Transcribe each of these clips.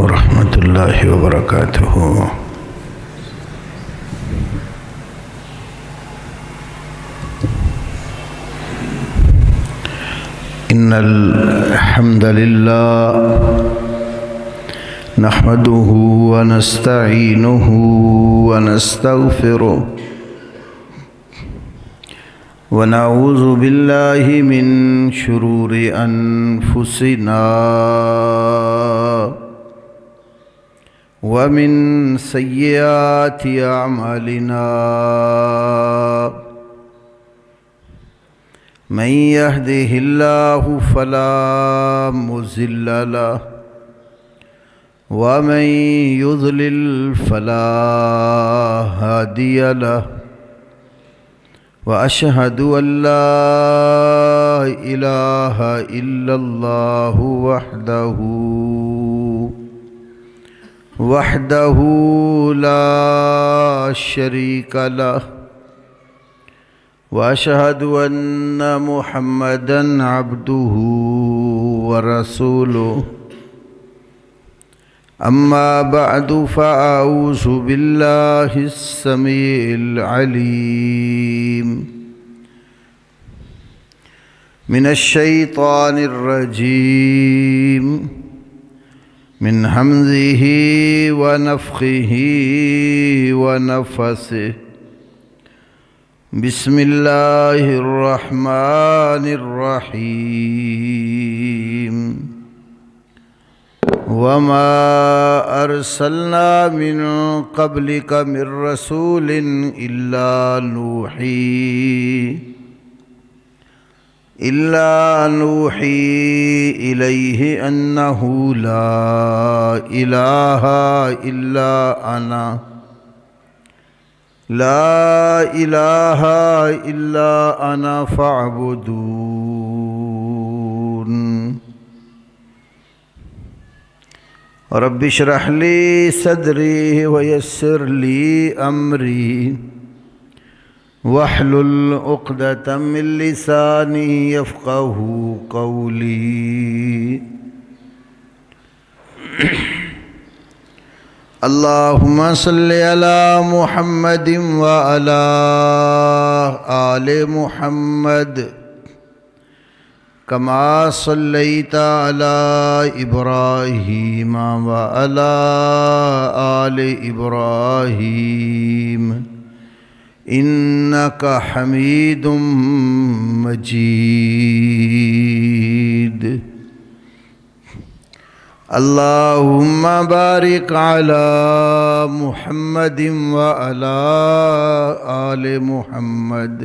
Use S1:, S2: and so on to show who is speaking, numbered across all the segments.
S1: ورحمۃ اللہ وبرکاتہ۔ ان الحمد للہ نحمده ونستعینه ونستغفره ونعوذ باللہ من شرور انفسنا ومن سیئات اعمالنا من يهده الله فلا مضل له ومن يضلل فلا هادي له وأشهد أن لا إله إلا الله وحده لا شريك له وأشهد أن محمدًا عبده ورسوله أما بعد فأعوذ بالله السميع العليم من الشيطان الرجيم من همزه ونفخه ونفثه بسم اللہ الرحمن الرحیم وما ارسلنا من قبلك من رسول الا نوحی الیہ انہ لا الہ الا انا لا الہ الا انا فاعبدون رب اشرح لی صدری ویسر لی امری واحلل عقدۃ من لسانی یفقہوا قولی اللہم صلی علی محمد وعلی آل محمد کما صلیت علی ابراہیم وعلی آل ابراہیم انک حمید مجید اللہم بارک علی محمد وعلی آل محمد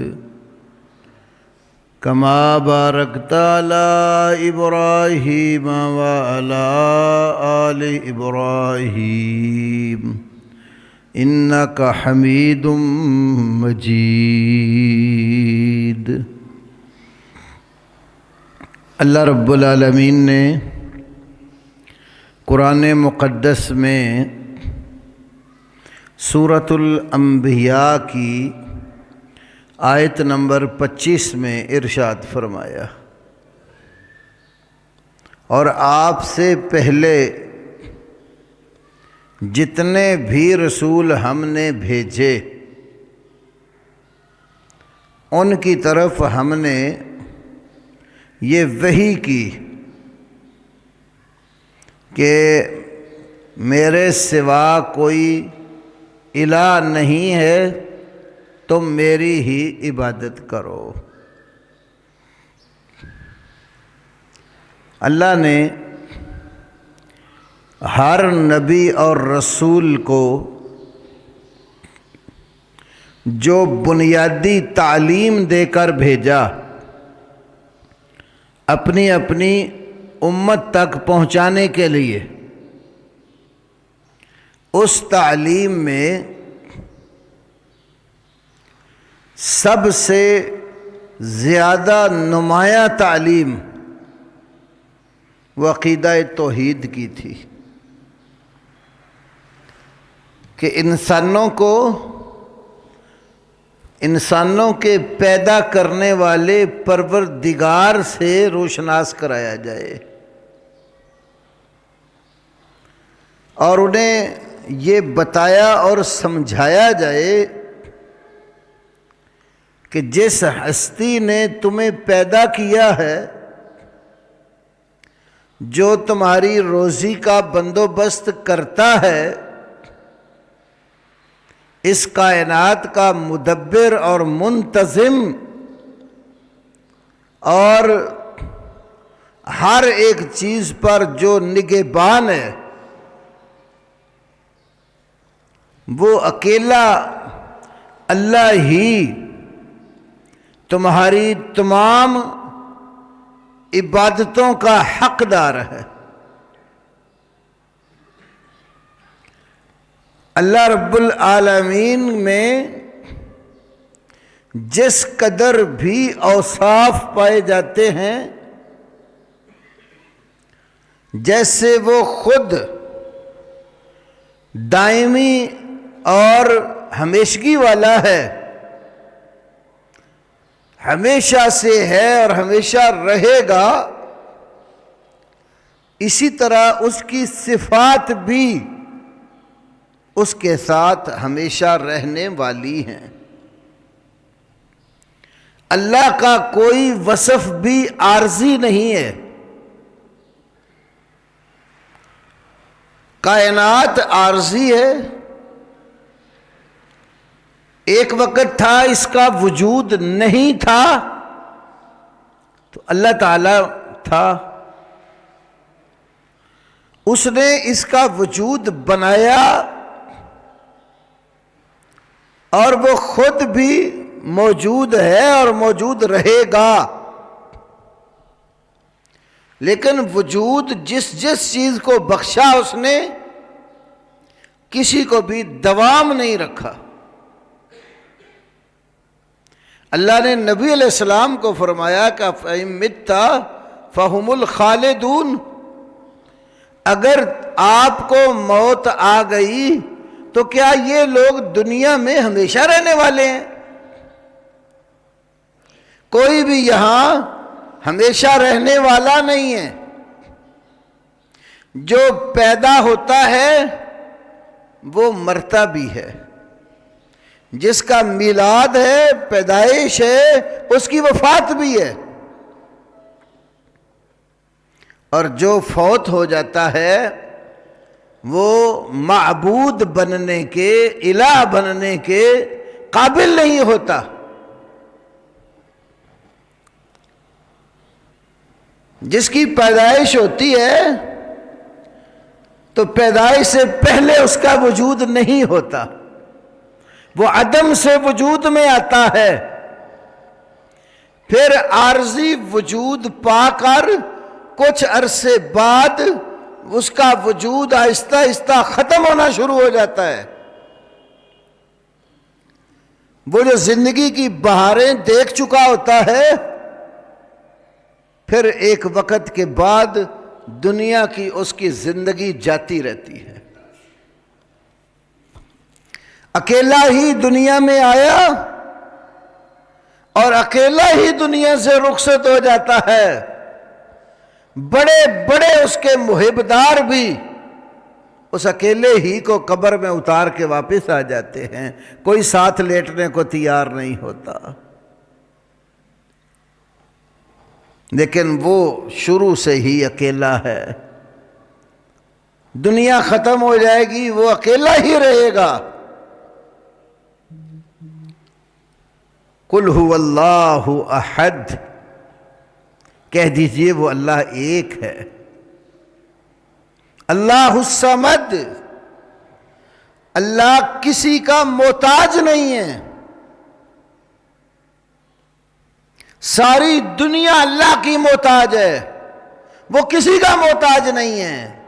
S1: کما بارکت علی ابراہیم وعلی آل ابراہیم انک حمید مجید۔ اللہ رب العالمین نے قرآن مقدس میں سورۃ الانبیاء کی آیت نمبر 25 میں ارشاد فرمایا، اور آپ سے پہلے جتنے بھی رسول ہم نے بھیجے ان کی طرف ہم نے یہ وحی کی کہ میرے سوا کوئی الہ نہیں ہے، تم میری ہی عبادت کرو۔ اللہ نے ہر نبی اور رسول کو جو بنیادی تعلیم دے کر بھیجا، اپنی اپنی امت تک پہنچانے کے لیے، اس تعلیم میں سب سے زیادہ نمایاں تعلیم وہ عقیدہ توحید کی تھی کہ انسانوں کے پیدا کرنے والے پروردگار سے روشناس کرایا جائے۔ اور انہیں یہ بتایا اور سمجھایا جائے کہ جس ہستی نے تمہیں پیدا کیا ہے، جو تمہاری روزی کا بندوبست کرتا ہے، اس کائنات کا مدبر اور منتظم اور ہر ایک چیز پر جو نگہبان ہے، وہ اکیلا اللہ ہی تمہاری تمام عبادتوں کا حقدار ہے۔ اللہ رب العالمین میں جس قدر بھی اوصاف پائے جاتے ہیں، جیسے وہ خود دائمی اور ہمیشگی والا ہے، ہمیشہ سے ہے اور ہمیشہ رہے گا، اسی طرح اس کی صفات بھی اس کے ساتھ ہمیشہ رہنے والی ہیں۔ اللہ کا کوئی وصف بھی عارضی نہیں ہے۔ کائنات عارضی ہے، ایک وقت تھا اس کا وجود نہیں تھا تو اللہ تعالی تھا، اس نے اس کا وجود بنایا اور وہ خود بھی موجود ہے اور موجود رہے گا۔ لیکن وجود جس جس چیز کو بخشا اس نے کسی کو بھی دوام نہیں رکھا۔ اللہ نے نبی علیہ السلام کو فرمایا کہ فَإِن مِتَّ فَهُمُ الْخَالِدُونَ، اگر آپ کو موت آ گئی تو کیا یہ لوگ دنیا میں ہمیشہ رہنے والے ہیں؟ کوئی بھی یہاں ہمیشہ رہنے والا نہیں ہے۔ جو پیدا ہوتا ہے وہ مرتا بھی ہے، جس کا میلاد ہے، پیدائش ہے، اس کی وفات بھی ہے، اور جو فوت ہو جاتا ہے وہ معبود بننے کے، الہ بننے کے قابل نہیں ہوتا۔ جس کی پیدائش ہوتی ہے تو پیدائش سے پہلے اس کا وجود نہیں ہوتا، وہ عدم سے وجود میں آتا ہے، پھر عارضی وجود پا کر کچھ عرصے بعد اس کا وجود آہستہ آہستہ ختم ہونا شروع ہو جاتا ہے۔ وہ جو زندگی کی بہاریں دیکھ چکا ہوتا ہے، پھر ایک وقت کے بعد دنیا کی اس کی زندگی جاتی رہتی ہے۔ اکیلا ہی دنیا میں آیا اور اکیلا ہی دنیا سے رخصت ہو جاتا ہے۔ بڑے بڑے اس کے محبدار بھی اس اکیلے ہی کو قبر میں اتار کے واپس آ جاتے ہیں، کوئی ساتھ لیٹنے کو تیار نہیں ہوتا۔ لیکن وہ شروع سے ہی اکیلا ہے، دنیا ختم ہو جائے گی وہ اکیلا ہی رہے گا۔ قُلْ هُوَ اللَّهُ أَحَدٌ، کہہ دیجئے وہ اللہ ایک ہے۔ اللہ الصمد، اللہ کسی کا محتاج نہیں ہے۔ ساری دنیا اللہ کی محتاج ہے، وہ کسی کا محتاج نہیں ہے۔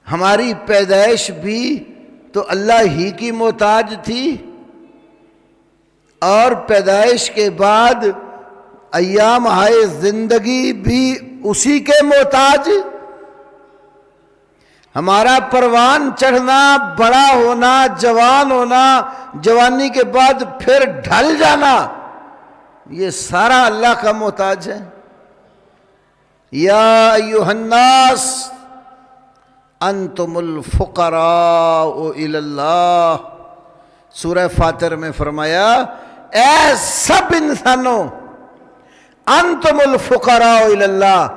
S1: ہماری پیدائش بھی تو اللہ ہی کی محتاج تھی، اور پیدائش کے بعد ایام ہائے زندگی بھی اسی کے محتاج۔ ہمارا پروان چڑھنا، بڑا ہونا، جوان ہونا، جوانی کے بعد پھر ڈھل جانا، یہ سارا اللہ کا محتاج ہے۔ یا ایھا الناس انتم الفقراء الی اللہ۔ سورہ فاطر میں فرمایا اے سب انسانوں، انتم الفقراء الی اللہ،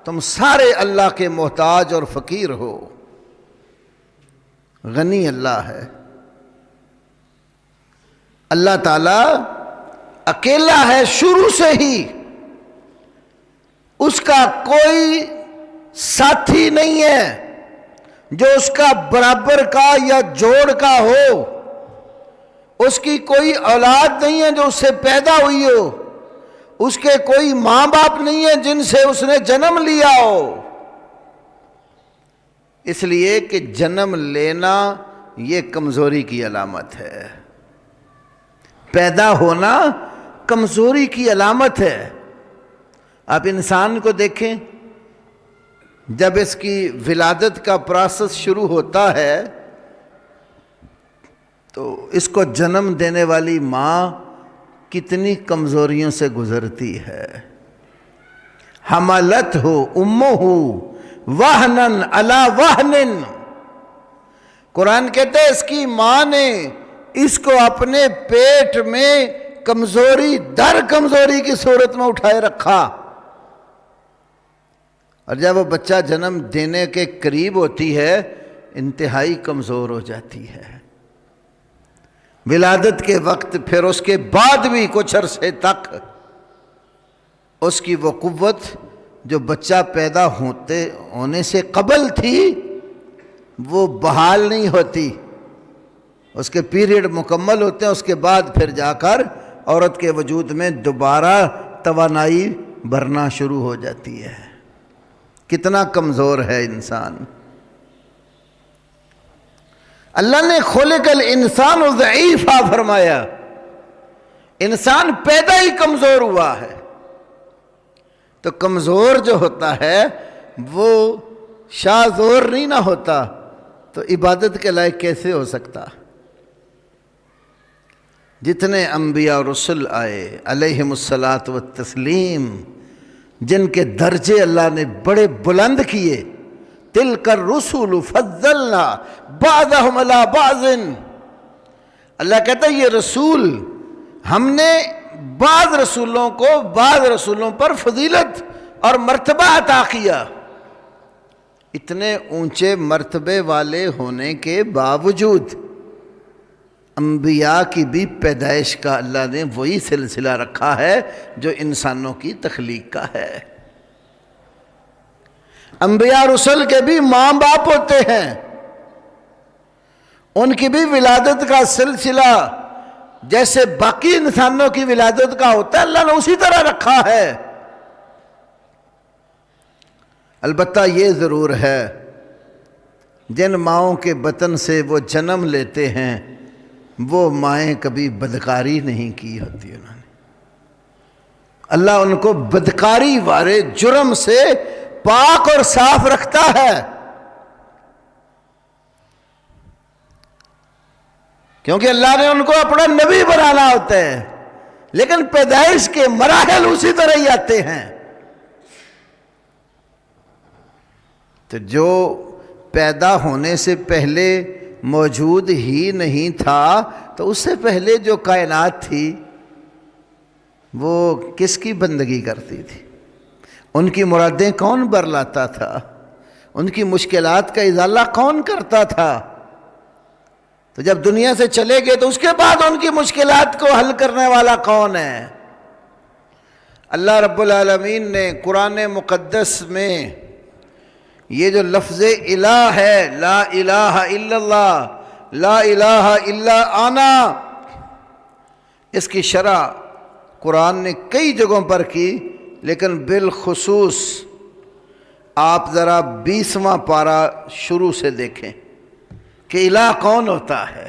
S1: تم سارے اللہ کے محتاج اور فقیر ہو۔ غنی اللہ ہے، اللہ تعالی اکیلا ہے شروع سے ہی، اس کا کوئی ساتھی نہیں ہے جو اس کا برابر کا یا جوڑ کا ہو، اس کی کوئی اولاد نہیں ہے جو اس سے پیدا ہوئی ہو، اس کے کوئی ماں باپ نہیں ہے جن سے اس نے جنم لیا ہو۔ اس لیے کہ جنم لینا یہ کمزوری کی علامت ہے، پیدا ہونا کمزوری کی علامت ہے۔ آپ انسان کو دیکھیں، جب اس کی ولادت کا پروسیس شروع ہوتا ہے تو اس کو جنم دینے والی ماں کتنی کمزوریوں سے گزرتی ہے۔ حملتہ امہ وہنن علی وہن، قرآن کہتا ہے اس کی ماں نے اس کو اپنے پیٹ میں کمزوری در کمزوری کی صورت میں اٹھائے رکھا، اور جب وہ بچہ جنم دینے کے قریب ہوتی ہے انتہائی کمزور ہو جاتی ہے۔ ولادت کے وقت پھر اس کے بعد بھی کچھ عرصے تک اس کی وہ قوت جو بچہ پیدا ہونے سے قبل تھی وہ بحال نہیں ہوتی، اس کے پیریڈ مکمل ہوتے ہیں، اس کے بعد پھر جا کر عورت کے وجود میں دوبارہ توانائی بھرنا شروع ہو جاتی ہے۔ کتنا کمزور ہے انسان۔ اللہ نے خلق الانسان ضعیفا فرمایا، انسان پیدا ہی کمزور ہوا ہے۔ تو کمزور جو ہوتا ہے وہ شاہ زور نہیں نہ ہوتا تو عبادت کے لائق کیسے ہو سکتا؟ جتنے انبیاء اور رسل آئے علیہم الصلاۃ والتسلیم، جن کے درجے اللہ نے بڑے بلند کیے، تلک الرسل فضلنا بعضهم علی بعض، اللہ کہتا ہے یہ رسول ہم نے بعض رسولوں کو بعض رسولوں پر فضیلت اور مرتبہ عطا کیا۔ اتنے اونچے مرتبے والے ہونے کے باوجود انبیاء کی بھی پیدائش کا اللہ نے وہی سلسلہ رکھا ہے جو انسانوں کی تخلیق کا ہے۔ انبیاء رسل کے بھی ماں باپ ہوتے ہیں، ان کی بھی ولادت کا سلسلہ جیسے باقی انسانوں کی ولادت کا ہوتا ہے اللہ نے اسی طرح رکھا ہے۔ البتہ یہ ضرور ہے جن ماؤں کے بطن سے وہ جنم لیتے ہیں وہ مائیں کبھی بدکاری نہیں کی ہوتی، انہوں نے اللہ ان کو بدکاری والے جرم سے پاک اور صاف رکھتا ہے، کیونکہ اللہ نے ان کو اپنا نبی بنانا ہوتا ہے، لیکن پیدائش کے مراحل اسی طرح ہی آتے ہیں۔ تو جو پیدا ہونے سے پہلے موجود ہی نہیں تھا تو اس سے پہلے جو کائنات تھی وہ کس کی بندگی کرتی تھی؟ ان کی مرادیں کون برلاتا تھا؟ ان کی مشکلات کا ازالہ کون کرتا تھا؟ تو جب دنیا سے چلے گئے تو اس کے بعد ان کی مشکلات کو حل کرنے والا کون ہے؟ اللہ رب العالمین نے قرآن مقدس میں یہ جو لفظ الہ ہے، لا الہ الا اللہ، لا الہ الا انا، اس کی شرح قرآن نے کئی جگہوں پر کی، لیکن بالخصوص آپ ذرا 20واں پارہ شروع سے دیکھیں کہ الہ کون ہوتا ہے،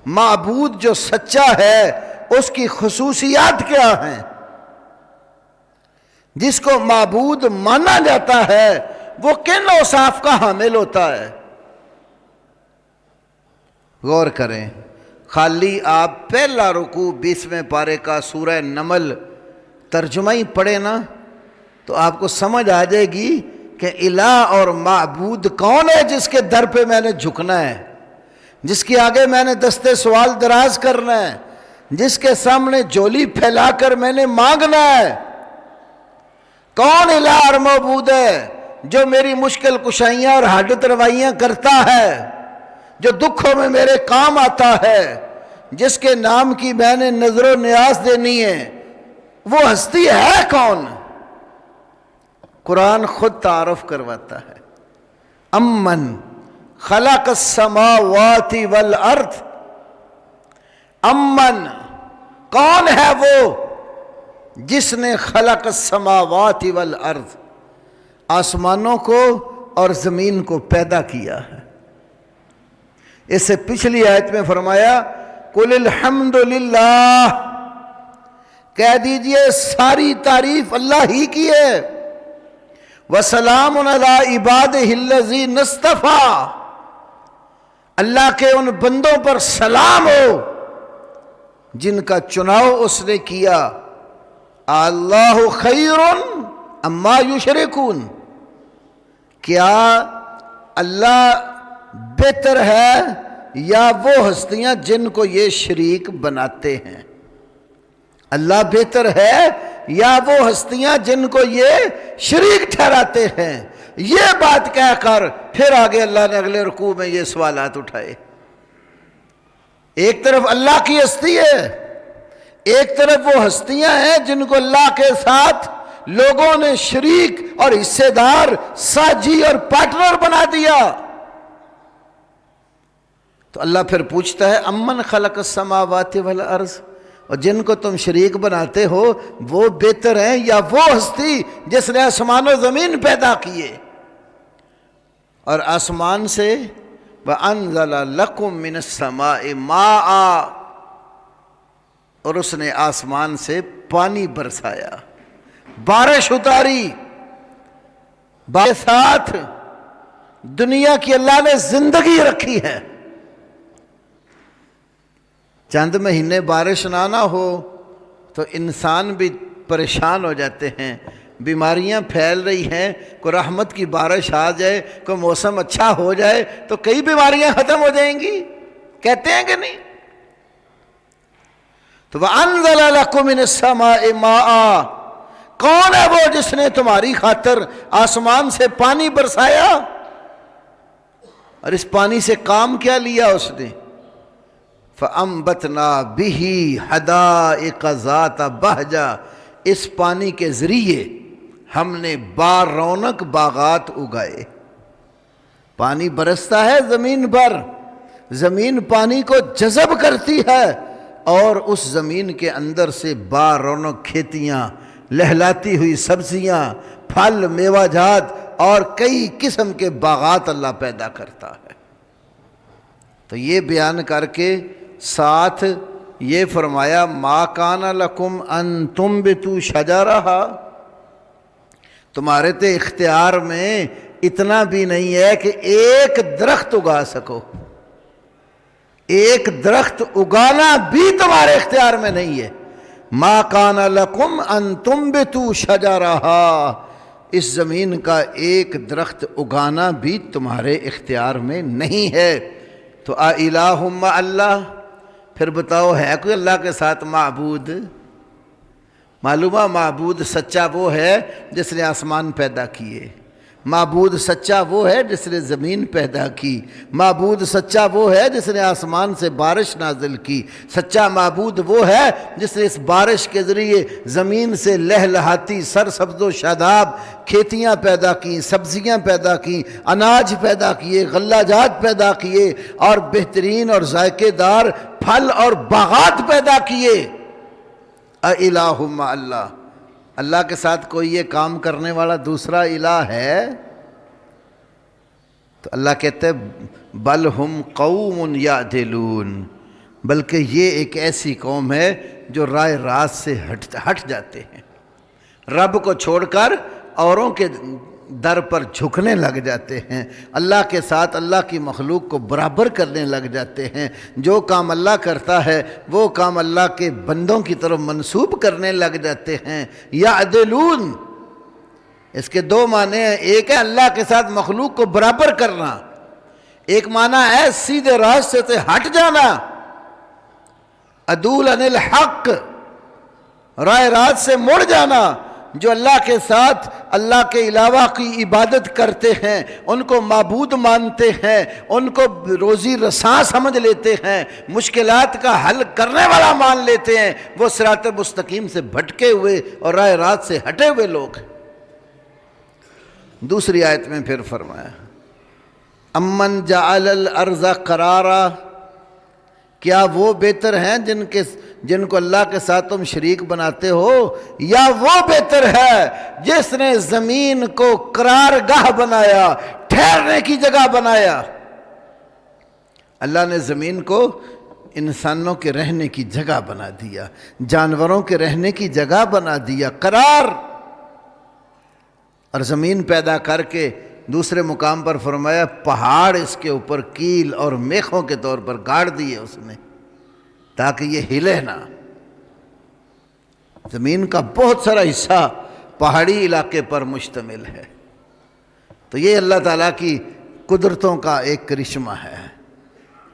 S1: معبود جو سچا ہے اس کی خصوصیات کیا ہیں، جس کو معبود مانا جاتا ہے وہ کن اوصاف کا حامل ہوتا ہے۔ غور کریں، خالی آپ پہلا رکوع 20ویں پارے کا سورہ نمل ترجمہ ہی پڑھیں نا تو آپ کو سمجھ آ جائے گی کہ الہ اور معبود کون ہے جس کے در پہ میں نے جھکنا ہے، جس کے آگے میں نے دستے سوال دراز کرنا ہے، جس کے سامنے جولی پھیلا کر میں نے مانگنا ہے؟ کون الہ اور معبود ہے جو میری مشکل کشائیاں اور حاجت روائیاں کرتا ہے، جو دکھوں میں میرے کام آتا ہے، جس کے نام کی میں نے نظر و نیاز دینی ہے؟ وہ ہستی ہے کون؟ قرآن خود تعارف کرواتا ہے، امن خلق السماوات والارض، امن کون ہے وہ جس نے خلق السماوات والارض، آسمانوں کو اور زمین کو پیدا کیا ہے۔ اس سے پچھلی آیت میں فرمایا قل الحمد للہ، کہہ دیجئے ساری تعریف اللہ ہی کی ہے، وسلام علی عبادہ الذین اصطفیٰ، اللہ کے ان بندوں پر سلام ہو جن کا چناؤ اس نے کیا۔ اللہ خیر اما یشرکون، کیا اللہ بہتر ہے یا وہ ہستیاں جن کو یہ شریک بناتے ہیں؟ اللہ بہتر ہے یا وہ ہستیاں جن کو یہ شریک ٹھہراتے ہیں؟ یہ بات کہہ کر پھر آگے اللہ نے اگلے رکوع میں یہ سوالات اٹھائے۔ ایک طرف اللہ کی ہستی ہے، ایک طرف وہ ہستیاں ہیں جن کو اللہ کے ساتھ لوگوں نے شریک اور حصے دار، ساجی اور پارٹنر بنا دیا۔ تو اللہ پھر پوچھتا ہے امن خلق السماوات والارض، اور جن کو تم شریک بناتے ہو وہ بہتر ہیں یا وہ ہستی جس نے آسمان و زمین پیدا کیے؟ اور آسمان سے وَأَنزَلَ لَكُم مِّنَ السَّمَاءِ مَاءً، اور اس نے آسمان سے پانی برسایا، بارش اتاری۔ کے ساتھ دنیا کی اللہ نے زندگی رکھی ہے۔ چند مہینے بارش نہ ہو تو انسان بھی پریشان ہو جاتے ہیں، بیماریاں پھیل رہی ہیں، کوئی رحمت کی بارش آ جائے، کوئی موسم اچھا ہو جائے تو کئی بیماریاں ختم ہو جائیں گی، کہتے ہیں کہ نہیں؟ تو وَأَنزَلَ لَكُم مِّنَ السَّمَاءِ مَاءً، کون ہے وہ جس نے تمہاری خاطر آسمان سے پانی برسایا؟ اور اس پانی سے کام کیا لیا اس نے؟ فَأَنبَتْنَا بِهِ حَدَائِقَ ذَاتَ بَہْجَةٍ، اس پانی کے ذریعے ہم نے بارونق باغات اگائے۔ پانی برستا ہے زمین پر، زمین پانی کو جذب کرتی ہے اور اس زمین کے اندر سے بارونق کھیتیاں، لہلاتی ہوئی سبزیاں، پھل، میوہ جات اور کئی قسم کے باغات اللہ پیدا کرتا ہے۔ تو یہ بیان کر کے ساتھ یہ فرمایا ما کان لکم ان تنبتوا شجرہا، تمہارے تے اختیار میں اتنا بھی نہیں ہے کہ ایک درخت اگا سکو، ایک درخت اگانا بھی تمہارے اختیار میں نہیں ہے۔ ما کان لکم ان تنبتوا شجرہا، اس زمین کا ایک درخت اگانا بھی تمہارے اختیار میں نہیں ہے۔ تو الہ مع اللہ، پھر بتاؤ ہے کوئی اللہ کے ساتھ معبود؟ معلومہ معبود سچا وہ ہے جس نے آسمان پیدا کیے، معبود سچا وہ ہے جس نے زمین پیدا کی، معبود سچا وہ ہے جس نے آسمان سے بارش نازل کی، سچا معبود وہ ہے جس نے اس بارش کے ذریعے زمین سے لہلہاتی سرسبز و شاداب کھیتیاں پیدا کیں، سبزیاں پیدا کیں، اناج پیدا کیے، غلہ جات پیدا کیے اور بہترین اور ذائقے دار پھل اور باغات پیدا کیے۔ الہ مع اللہ، اللہ کے ساتھ کوئی یہ کام کرنے والا دوسرا الہ ہے؟ تو اللہ کہتے ہیں بل ہم قوم یعدلون، بلکہ یہ ایک ایسی قوم ہے جو رائے راست سے ہٹ جاتے ہیں، رب کو چھوڑ کر اوروں کے در پر جھکنے لگ جاتے ہیں، اللہ کے ساتھ اللہ کی مخلوق کو برابر کرنے لگ جاتے ہیں، جو کام اللہ کرتا ہے وہ کام اللہ کے بندوں کی طرف منسوب کرنے لگ جاتے ہیں۔ یعدلون، اس کے دو معنی ہیں، ایک ہے اللہ کے ساتھ مخلوق کو برابر کرنا، ایک معنی ہے سیدھے راستے سے ہٹ جانا، عدول عن الحق، راہ راست سے مڑ جانا۔ جو اللہ کے ساتھ اللہ کے علاوہ کی عبادت کرتے ہیں، ان کو معبود مانتے ہیں، ان کو روزی رساں سمجھ لیتے ہیں، مشکلات کا حل کرنے والا مان لیتے ہیں، وہ صراط مستقیم سے بھٹکے ہوئے اور راہ راست سے ہٹے ہوئے لوگ ہیں۔ دوسری آیت میں پھر فرمایا امن جعل الارض قرارا، کیا وہ بہتر ہیں جن کو اللہ کے ساتھ تم شریک بناتے ہو، یا وہ بہتر ہے جس نے زمین کو قرار گاہ بنایا، ٹھہرنے کی جگہ بنایا۔ اللہ نے زمین کو انسانوں کے رہنے کی جگہ بنا دیا، جانوروں کے رہنے کی جگہ بنا دیا، قرار۔ اور زمین پیدا کر کے دوسرے مقام پر فرمایا پہاڑ اس کے اوپر کیل اور میخوں کے طور پر گاڑ دیے اس نے تاکہ یہ ہلے نہ۔ زمین کا بہت سارا حصہ پہاڑی علاقے پر مشتمل ہے۔ تو یہ اللہ تعالیٰ کی قدرتوں کا ایک کرشمہ ہے۔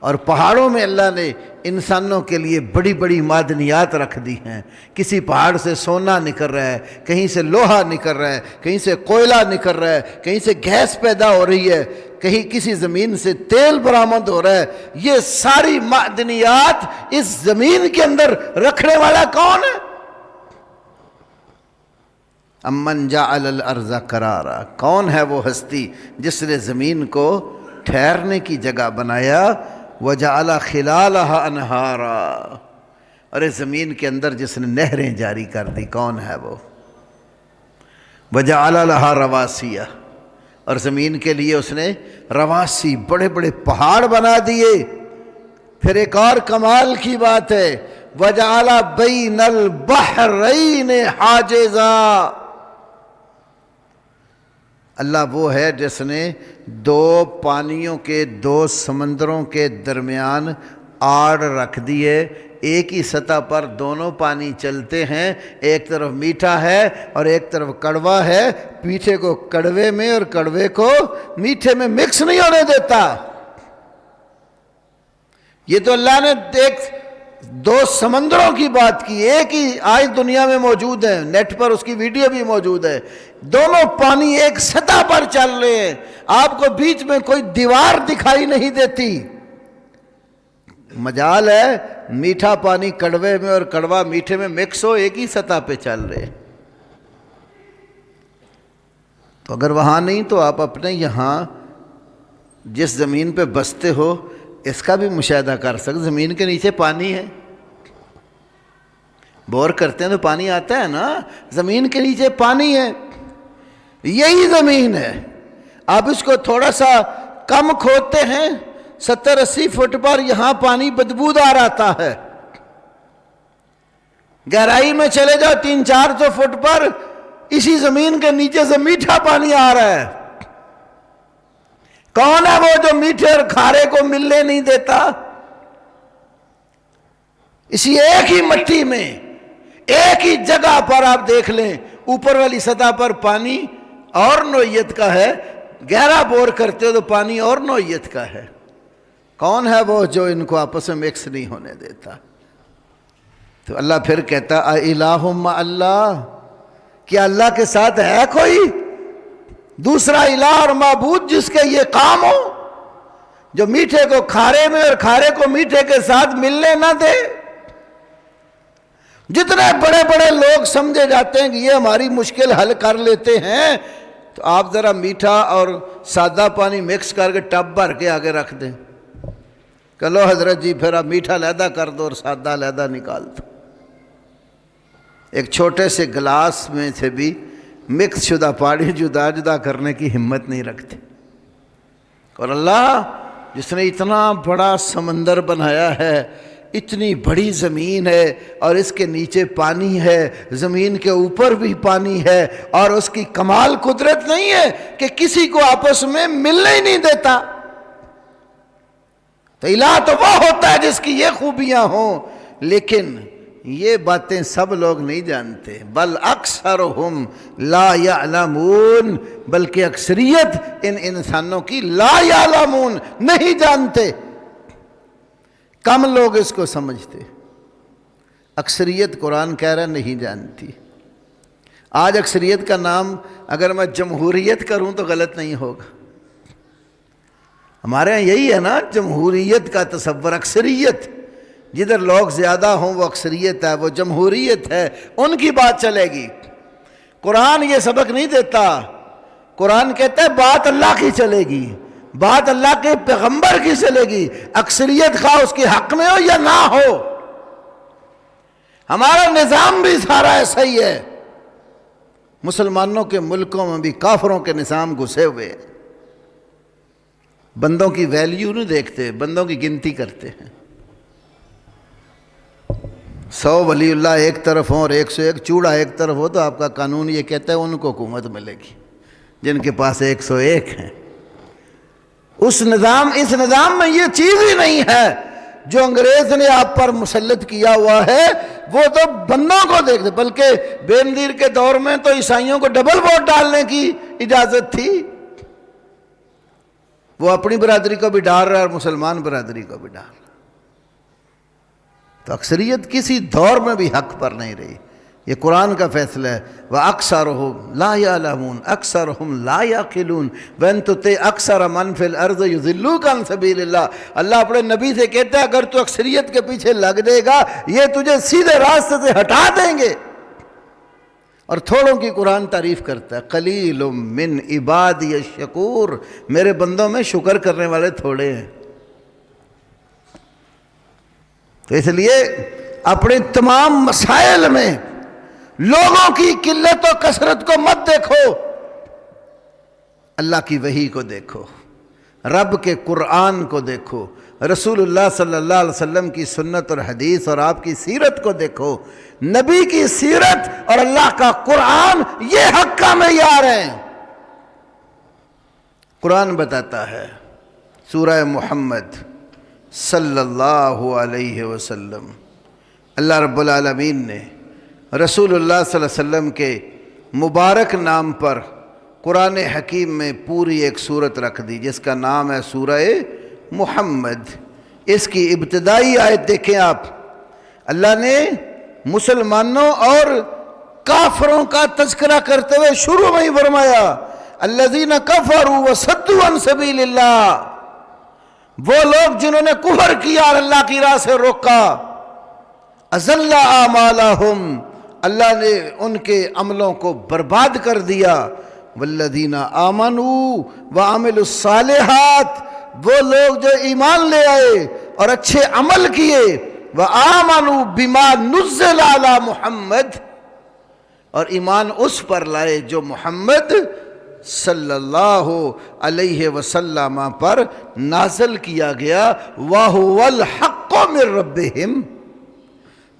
S1: اور پہاڑوں میں اللہ نے انسانوں کے لیے بڑی بڑی معدنیات رکھ دی ہیں۔ کسی پہاڑ سے سونا نکل رہا ہے، کہیں سے لوہا نکل رہا ہے، کہیں سے کوئلہ نکل رہا ہے، کہیں سے گیس پیدا ہو رہی ہے، کہیں کسی زمین سے تیل برآمد ہو رہا ہے۔ یہ ساری معدنیات اس زمین کے اندر رکھنے والا کون ہے؟ امن جعل الارض قرارا، کون ہے وہ ہستی جس نے زمین کو ٹھہرنے کی جگہ بنایا، وجعل خلالها انہارا، اور اس زمین کے اندر جس نے نہریں جاری کر دی، کون ہے وہ؟ وجعل لها رواسی، اور زمین کے لیے اس نے رواسی بڑے بڑے پہاڑ بنا دیے۔ پھر ایک اور کمال کی بات ہے وجعل بین البحرین حاجزا، اللہ وہ ہے جس نے دو پانیوں کے، دو سمندروں کے درمیان آڑ رکھ دیے، ایک ہی سطح پر دونوں پانی چلتے ہیں، ایک طرف میٹھا ہے اور ایک طرف کڑوا ہے، میٹھے کو کڑوے میں اور کڑوے کو میٹھے میں مکس نہیں ہونے دیتا۔ یہ تو اللہ نے ایک دو سمندروں کی بات کی، ایک ہی آج دنیا میں موجود ہے، نیٹ پر اس کی ویڈیو بھی موجود ہے، دونوں پانی ایک سطح پر چل رہے ہیں، آپ کو بیچ میں کوئی دیوار دکھائی نہیں دیتی۔ مجال ہے میٹھا پانی کڑوے میں اور کڑوا میٹھے میں مکس ہو، ایک ہی سطح پہ چل رہے۔ تو اگر وہاں نہیں تو آپ اپنے یہاں جس زمین پہ بستے ہو اس کا بھی مشاہدہ کر سکتے۔ زمین کے نیچے پانی ہے، بور کرتے ہیں تو پانی آتا ہے نا، زمین کے نیچے پانی ہے، یہی زمین ہے۔ آپ اس کو تھوڑا سا کم کھودتے ہیں، 70-80 فٹ پر یہاں پانی بدبودار آتا ہے، گہرائی میں چلے جاؤ 300-400 فٹ پر اسی زمین کے نیچے سے میٹھا پانی آ رہا ہے۔ کون ہے وہ جو میٹھے اور کھارے کو ملنے نہیں دیتا؟ اسی ایک ہی مٹی میں، ایک ہی جگہ پر آپ دیکھ لیں، اوپر والی سطح پر پانی اور نوعیت کا ہے، گہرا بور کرتے ہو تو پانی اور نوعیت کا ہے۔ کون ہے وہ جو ان کو آپس میں مکس نہیں ہونے دیتا؟ تو اللہ پھر کہتا اِلٰہٌ مع اللہ، کیا اللہ کے ساتھ ہے کوئی دوسرا الہ اور معبود جس کے یہ کام ہو، جو میٹھے کو کھارے میں اور کھارے کو میٹھے کے ساتھ ملنے نہ دے؟ جتنے بڑے بڑے لوگ سمجھے جاتے ہیں کہ یہ ہماری مشکل حل کر لیتے ہیں، تو آپ ذرا میٹھا اور سادہ پانی مکس کر کے ٹب بھر کے آگے رکھ دیں، چلو حضرت جی پھر آپ میٹھا علیحدہ کر دو اور سادہ علیحدہ نکال دو۔ ایک چھوٹے سے گلاس میں سے بھی مکس شدہ پانی جدا جدا کرنے کی ہمت نہیں رکھتے۔ اور اللہ جس نے اتنا بڑا سمندر بنایا ہے، اتنی بڑی زمین ہے اور اس کے نیچے پانی ہے، زمین کے اوپر بھی پانی ہے، اور اس کی کمال قدرت نہیں ہے کہ کسی کو آپس میں ملنے ہی نہیں دیتا؟ تو الہ تو وہ ہوتا ہے جس کی یہ خوبیاں ہوں، لیکن یہ باتیں سب لوگ نہیں جانتے، بل اکثرہم لا یعلمون، بلکہ اکثریت ان انسانوں کی لا یعلمون، نہیں جانتے، کم لوگ اس کو سمجھتے، اکثریت قرآن کہہ رہا نہیں جانتی۔ آج اکثریت کا نام اگر میں جمہوریت کروں تو غلط نہیں ہوگا، ہمارے یہاں یہی ہے نا، جمہوریت کا تصور، اکثریت، جدھر لوگ زیادہ ہوں وہ اکثریت ہے، وہ جمہوریت ہے، ان کی بات چلے گی۔ قرآن یہ سبق نہیں دیتا، قرآن کہتا ہے بات اللہ کی چلے گی، بات اللہ کے پیغمبر کی چلے گی، اکثریت خواہ اس کے حق میں ہو یا نہ ہو۔ ہمارا نظام بھی سارا ایسا ہی ہے، مسلمانوں کے ملکوں میں بھی کافروں کے نظام گھسے ہوئے ہیں، بندوں کی ویلیو نہیں دیکھتے، بندوں کی گنتی کرتے ہیں۔ 100 ولی اللہ ایک طرف ہوں اور 101 چوڑا ایک طرف ہو تو آپ کا قانون یہ کہتا ہے ان کو حکومت ملے گی، جن کے پاس 101 ہیں۔ اس نظام میں یہ چیز ہی نہیں ہے جو انگریز نے آپ پر مسلط کیا ہوا ہے، وہ تو بندوں کو دیکھتے، بلکہ بے نظیر کے دور میں تو عیسائیوں کو ڈبل ووٹ ڈالنے کی اجازت تھی، وہ اپنی برادری کو بھی ڈال رہا ہے اور مسلمان برادری کو بھی ڈال رہا ہے۔ تو اکثریت کسی دور میں بھی حق پر نہیں رہی، یہ قرآن کا فیصلہ ہے۔ وَأَكْثَرُهُمْ لَا يَعْلَمُونَ أَكْثَرُهُمْ لَا يَعْقِلُونَ وَإِن تُطِعْ أَكْثَرَ مَنْ فِي الْأَرْضِ يُضِلُّوكَ عَنْ سَبِيلِ اللَّهِ، اللہ اپنے نبی سے کہتا ہے اگر تو اکثریت کے پیچھے لگ جائے گا یہ تجھے سیدھے راستے سے ہٹا دیں گے۔ اور تھوڑوں کی قرآن تعریف کرتا ہے، قلیل من عبادی الشکور، میرے بندوں میں شکر کرنے والے تھوڑے ہیں۔ تو اس لیے اپنے تمام مسائل میں لوگوں کی قلت و کثرت کو مت دیکھو، اللہ کی وحی کو دیکھو، رب کے قرآن کو دیکھو، رسول اللہ صلی اللہ علیہ وسلم کی سنت اور حدیث اور آپ کی سیرت کو دیکھو۔ نبی کی سیرت اور اللہ کا قرآن یہ حق کا معیار ہے۔ قرآن بتاتا ہے، سورہ محمد صلی اللہ علیہ وسلم، اللہ رب العالمین نے رسول اللہ صلی اللہ علیہ وسلم کے مبارک نام پر قرآن حکیم میں پوری ایک سورت رکھ دی جس کا نام ہے سورہ محمد۔ اس کی ابتدائی آیت دیکھیں آپ، اللہ نے مسلمانوں اور کافروں کا تذکرہ کرتے ہوئے شروع میں ہی فرمایا الذین کفروا وصدوا عن سبیل اللہ، وہ لوگ جنہوں نے کفر کیا اور اللہ کی راہ سے روکا، اضل اعمالہم، اللہ نے ان کے عملوں کو برباد کر دیا، والذین آمنوا وعملوا الصالحات، وہ لوگ جو ایمان لے آئے اور اچھے عمل کیے، وآمنوا بما نزل علی محمد، اور ایمان اس پر لائے جو محمد صلی اللہ علیہ وسلم پر نازل کیا گیا، وَهُوَ الْحَقُّ مِن رَبِّهِمْ،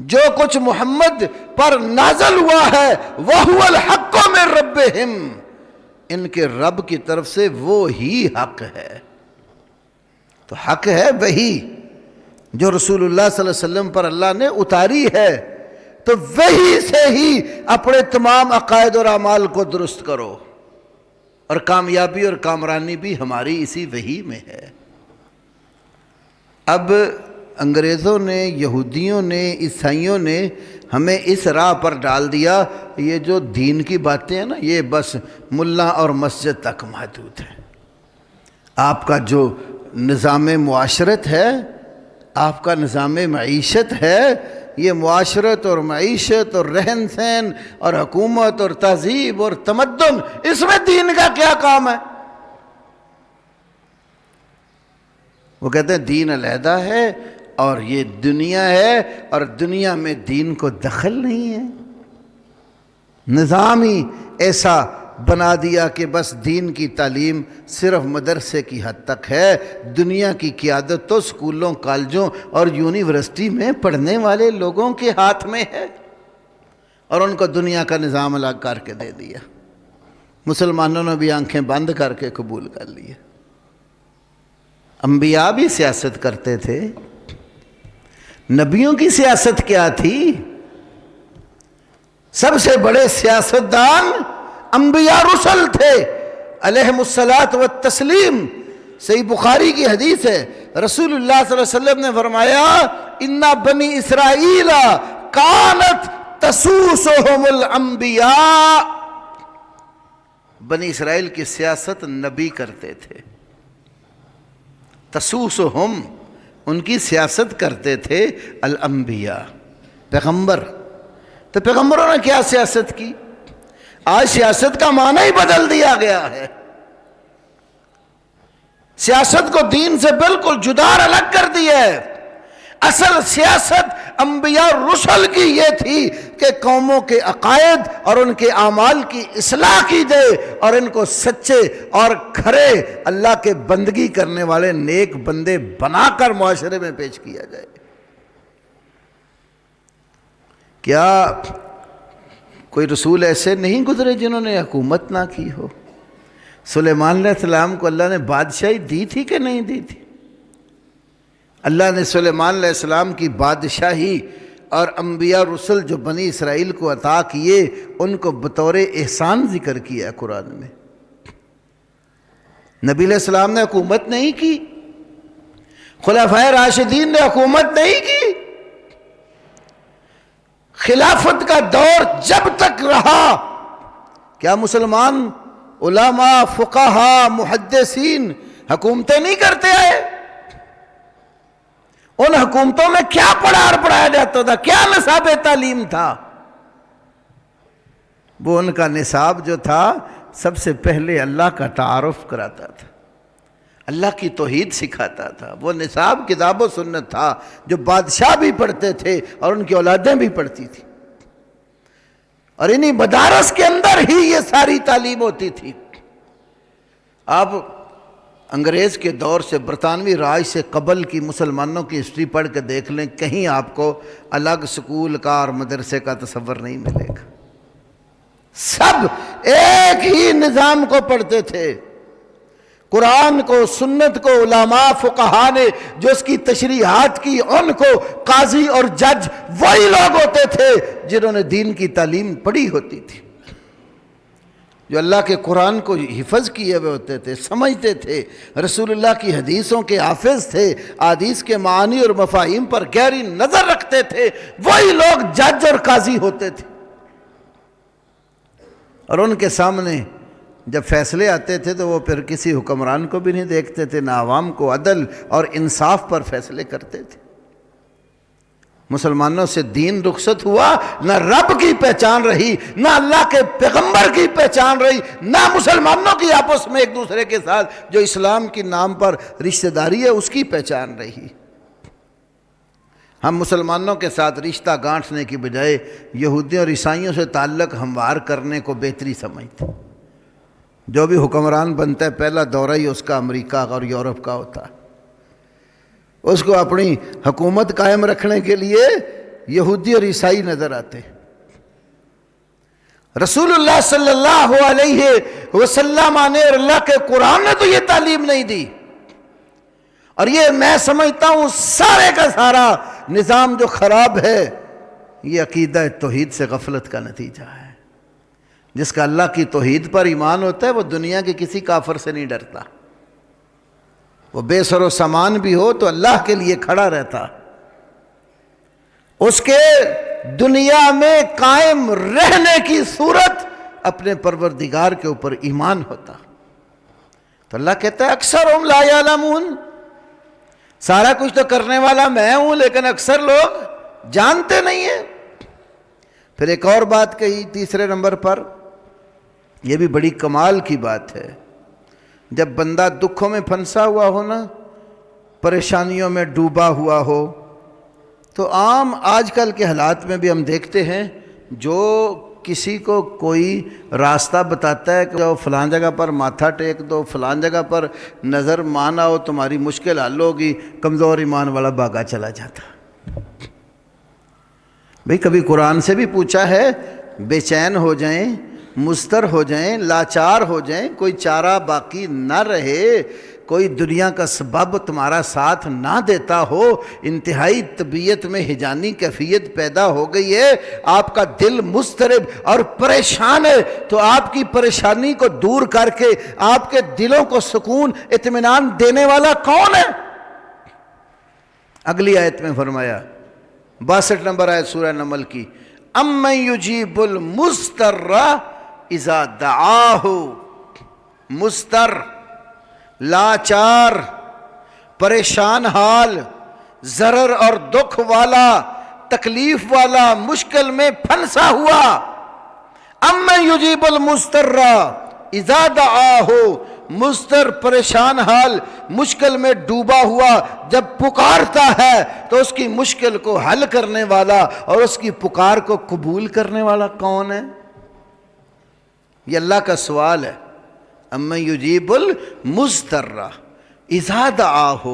S1: جو کچھ محمد پر نازل ہوا ہے وَهُوَ الْحَقُّ مِن رَبِّهِمْ، ان کے رب کی طرف سے وہ ہی حق ہے۔ تو حق ہے وہی جو رسول اللہ صلی اللہ علیہ وسلم پر اللہ نے اتاری ہے، تو وہی سے ہی اپنے تمام عقائد اور اعمال کو درست کرو، اور کامیابی اور کامرانی بھی ہماری اسی وحی میں ہے۔ اب انگریزوں نے، یہودیوں نے، عیسائیوں نے ہمیں اس راہ پر ڈال دیا، یہ جو دین کی باتیں ہیں نا یہ بس ملا اور مسجد تک محدود ہے۔ آپ کا جو نظام معاشرت ہے، آپ کا نظام معیشت ہے، یہ معاشرت اور معیشت اور رہن سہن اور حکومت اور تہذیب اور تمدن، اس میں دین کا کیا کام ہے؟ وہ کہتے ہیں دین علیحدہ ہے اور یہ دنیا ہے، اور دنیا میں دین کو دخل نہیں ہے۔ نظام ہی ایسا بنا دیا کہ بس دین کی تعلیم صرف مدرسے کی حد تک ہے، دنیا کی قیادت تو اسکولوں، کالجوں اور یونیورسٹی میں پڑھنے والے لوگوں کے ہاتھ میں ہے، اور ان کو دنیا کا نظام الگ کر کے دے دیا۔ مسلمانوں نے بھی آنکھیں بند کر کے قبول کر لیا۔ انبیاء بھی سیاست کرتے تھے، نبیوں کی سیاست کیا تھی؟ سب سے بڑے سیاستدان انبیاء رسل تھے علیہم الصلاۃ والتسلیم۔ صحیح بخاری کی حدیث ہے، رسول اللہ صلی اللہ علیہ وسلم نے فرمایا ان بنی اسرائیل کانت تسوسهم الانبیاء، بنی اسرائیل کی سیاست نبی کرتے تھے۔ تسوسهم، ان کی سیاست کرتے تھے الانبیاء، پیغمبر۔ تو پیغمبروں نے کیا سیاست کی؟ آج سیاست کا معنی ہی بدل دیا گیا ہے، سیاست کو دین سے بالکل جدا الگ کر دیا ہے۔ اصل سیاست انبیاء رسل کی یہ تھی کہ قوموں کے عقائد اور ان کے اعمال کی اصلاح کی جائے اور ان کو سچے اور کھرے اللہ کے بندگی کرنے والے نیک بندے بنا کر معاشرے میں پیش کیا جائے۔ کیا کوئی رسول ایسے نہیں گزرے جنہوں نے حکومت نہ کی ہو؟ سلیمان علیہ السلام کو اللہ نے بادشاہی دی تھی کہ نہیں دی تھی؟ اللہ نے سلیمان علیہ السلام کی بادشاہی اور انبیاء رسل جو بنی اسرائیل کو عطا کیے ان کو بطور احسان ذکر کیا ہے قرآن میں۔ نبی علیہ السلام نے حکومت نہیں کی، خلفائے راشدین نے حکومت نہیں کی۔ خلافت کا دور جب تک رہا، کیا مسلمان علماء، فقہا، محدثین حکومتیں نہیں کرتے آئے؟ ان حکومتوں میں کیا پڑھایا جاتا تھا؟ کیا نصاب تعلیم تھا؟ وہ ان کا نصاب جو تھا سب سے پہلے اللہ کا تعارف کراتا تھا، اللہ کی توحید سکھاتا تھا۔ وہ نصاب کتاب و سنت تھا جو بادشاہ بھی پڑھتے تھے اور ان کی اولادیں بھی پڑھتی تھی، اور انہی مدارس کے اندر ہی یہ ساری تعلیم ہوتی تھی۔ آپ انگریز کے دور سے، برطانوی راج سے قبل کی مسلمانوں کی ہسٹری پڑھ کے دیکھ لیں، کہیں آپ کو الگ سکول کا اور مدرسے کا تصور نہیں ملے گا۔ سب ایک ہی نظام کو پڑھتے تھے، قرآن کو، سنت کو۔ علماء فقہا نے جو اس کی تشریحات کی، ان کو قاضی اور جج وہی لوگ ہوتے تھے جنہوں نے دین کی تعلیم پڑھی ہوتی تھی، جو اللہ کے قرآن کو حفظ کیے ہوئے ہوتے تھے، سمجھتے تھے، رسول اللہ کی حدیثوں کے حافظ تھے، حدیث کے معانی اور مفاہیم پر گہری نظر رکھتے تھے، وہی لوگ جج اور قاضی ہوتے تھے۔ اور ان کے سامنے جب فیصلے آتے تھے تو وہ پھر کسی حکمران کو بھی نہیں دیکھتے تھے، نہ عوام کو، عدل اور انصاف پر فیصلے کرتے تھے۔ مسلمانوں سے دین رخصت ہوا، نہ رب کی پہچان رہی، نہ اللہ کے پیغمبر کی پہچان رہی، نہ مسلمانوں کی آپس میں ایک دوسرے کے ساتھ جو اسلام کے نام پر رشتہ داری ہے اس کی پہچان رہی۔ ہم مسلمانوں کے ساتھ رشتہ گانٹھنے کی بجائے یہودیوں اور عیسائیوں سے تعلق ہموار کرنے کو بہتری سمجھتے۔ جو بھی حکمران بنتا ہے پہلا دورہ ہی اس کا امریکہ اور یورپ کا ہوتا ہے، اس کو اپنی حکومت قائم رکھنے کے لیے یہودی اور عیسائی نظر آتے۔ رسول اللہ صلی اللہ علیہ وسلم نے اور اللہ کے قرآن نے تو یہ تعلیم نہیں دی، اور یہ میں سمجھتا ہوں سارے کا سارا نظام جو خراب ہے یہ عقیدہ توحید سے غفلت کا نتیجہ ہے۔ جس کا اللہ کی توحید پر ایمان ہوتا ہے وہ دنیا کے کسی کافر سے نہیں ڈرتا، وہ بے سر و سامان بھی ہو تو اللہ کے لیے کھڑا رہتا، اس کے دنیا میں قائم رہنے کی صورت اپنے پروردگار کے اوپر ایمان ہوتا۔ تو اللہ کہتا ہے اکثرہم لا یعلمون، سارا کچھ تو کرنے والا میں ہوں لیکن اکثر لوگ جانتے نہیں ہیں۔ پھر ایک اور بات کہی تیسرے نمبر پر، یہ بھی بڑی کمال کی بات ہے، جب بندہ دکھوں میں پھنسا ہوا ہو نا، پریشانیوں میں ڈوبا ہوا ہو، تو عام آج کل کے حالات میں بھی ہم دیکھتے ہیں جو کسی کو کوئی راستہ بتاتا ہے کہ جاؤ فلاں جگہ پر ماتھا ٹیک دو، فلاں جگہ پر نظر مان آؤ تمہاری مشکل حل ہوگی، کمزور ایمان والا بھاگا چلا جاتا۔ بھئی کبھی قرآن سے بھی پوچھا ہے بے چین ہو جائیں، مضطر ہو جائیں، لاچار ہو جائیں، کوئی چارہ باقی نہ رہے، کوئی دنیا کا سبب تمہارا ساتھ نہ دیتا ہو، انتہائی طبیعت میں ہجانی کیفیت پیدا ہو گئی ہے، آپ کا دل مضطرب اور پریشان ہے، تو آپ کی پریشانی کو دور کر کے آپ کے دلوں کو سکون اطمینان دینے والا کون ہے؟ اگلی آیت میں فرمایا 62 نمبر آیت سورہ نمل کی، اَمَّن يُجِيبُ الْمُضْطَرَّ اِذَا دَعَاهُ، مضطر، لاچار، پریشان حال، ضرر اور دکھ والا، تکلیف والا، مشکل میں پھنسا ہوا، اَمَّن يُجِيبُ الْمُضْطَرَّ اِذَا دَعَاهُ، مضطر، پریشان حال، مشکل میں ڈوبا ہوا جب پکارتا ہے تو اس کی مشکل کو حل کرنے والا اور اس کی پکار کو قبول کرنے والا کون ہے؟ یہ اللہ کا سوال ہے۔ اَمَّن يُجِيبُ الْمُضْطَرَّ اِذَا دَعَاهُ،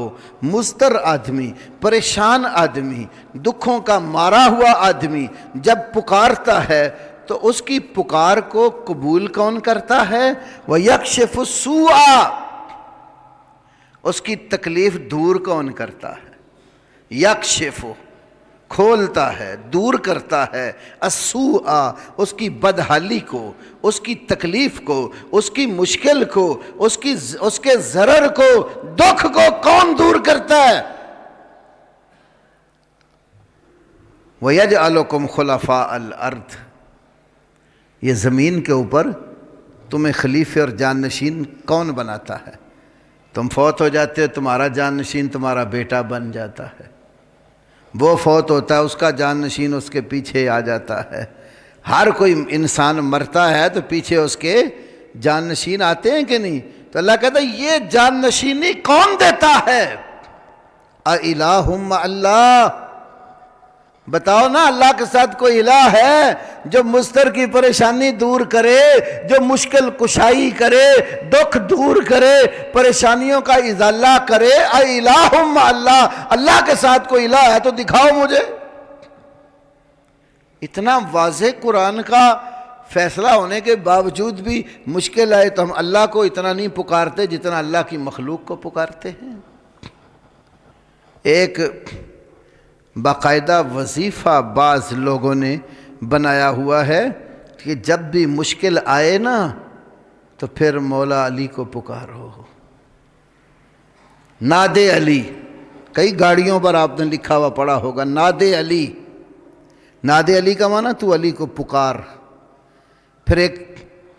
S1: مضطر آدمی، پریشان آدمی، دکھوں کا مارا ہوا آدمی جب پکارتا ہے تو اس کی پکار کو قبول کون کرتا ہے؟ وَيَكْشِفُ السُّوءَ، اس کی تکلیف دور کون کرتا ہے؟ یکشف، کھولتا ہے، دور کرتا ہے، السوء، اس کی بدحالی کو، اس کی تکلیف کو، اس کی مشکل کو، اس کے ضرر کو، دکھ کو کون دور کرتا ہے؟ وَيَجْعَلُكُمْ خُلَفَاءَ الْأَرْضِ، یہ زمین کے اوپر تمہیں خلیفے اور جانشین کون بناتا ہے؟ تم فوت ہو جاتے ہو، تمہارا جانشین تمہارا بیٹا بن جاتا ہے، وہ فوت ہوتا ہے، اس کا جانشین اس کے پیچھے آ جاتا ہے، ہر کوئی انسان مرتا ہے تو پیچھے اس کے جانشین آتے ہیں کہ نہیں؟ تو اللہ کہتا ہے یہ جانشینی کون دیتا ہے؟ اَإِلَٰهٌ مَّعَ اللَّهِ، بتاؤ نا، اللہ کے ساتھ کوئی الہ ہے جو مضطر کی پریشانی دور کرے، جو مشکل کشائی کرے، دکھ دور کرے، پریشانیوں کا ازالہ کرے؟ اِلَٰهٌ مَّعَ اللَّهِ، اللہ کے ساتھ کوئی الہ ہے تو دکھاؤ مجھے۔ اتنا واضح قرآن کا فیصلہ ہونے کے باوجود بھی مشکل آئے تو ہم اللہ کو اتنا نہیں پکارتے جتنا اللہ کی مخلوق کو پکارتے ہیں۔ ایک باقاعدہ وظیفہ بعض لوگوں نے بنایا ہوا ہے کہ جب بھی مشکل آئے نا تو پھر مولا علی کو پکارو، ناد علی، کئی گاڑیوں پر آپ نے لکھا ہوا پڑا ہوگا ناد علی، ناد علی کا معنی تو علی کو پکار۔ پھر ایک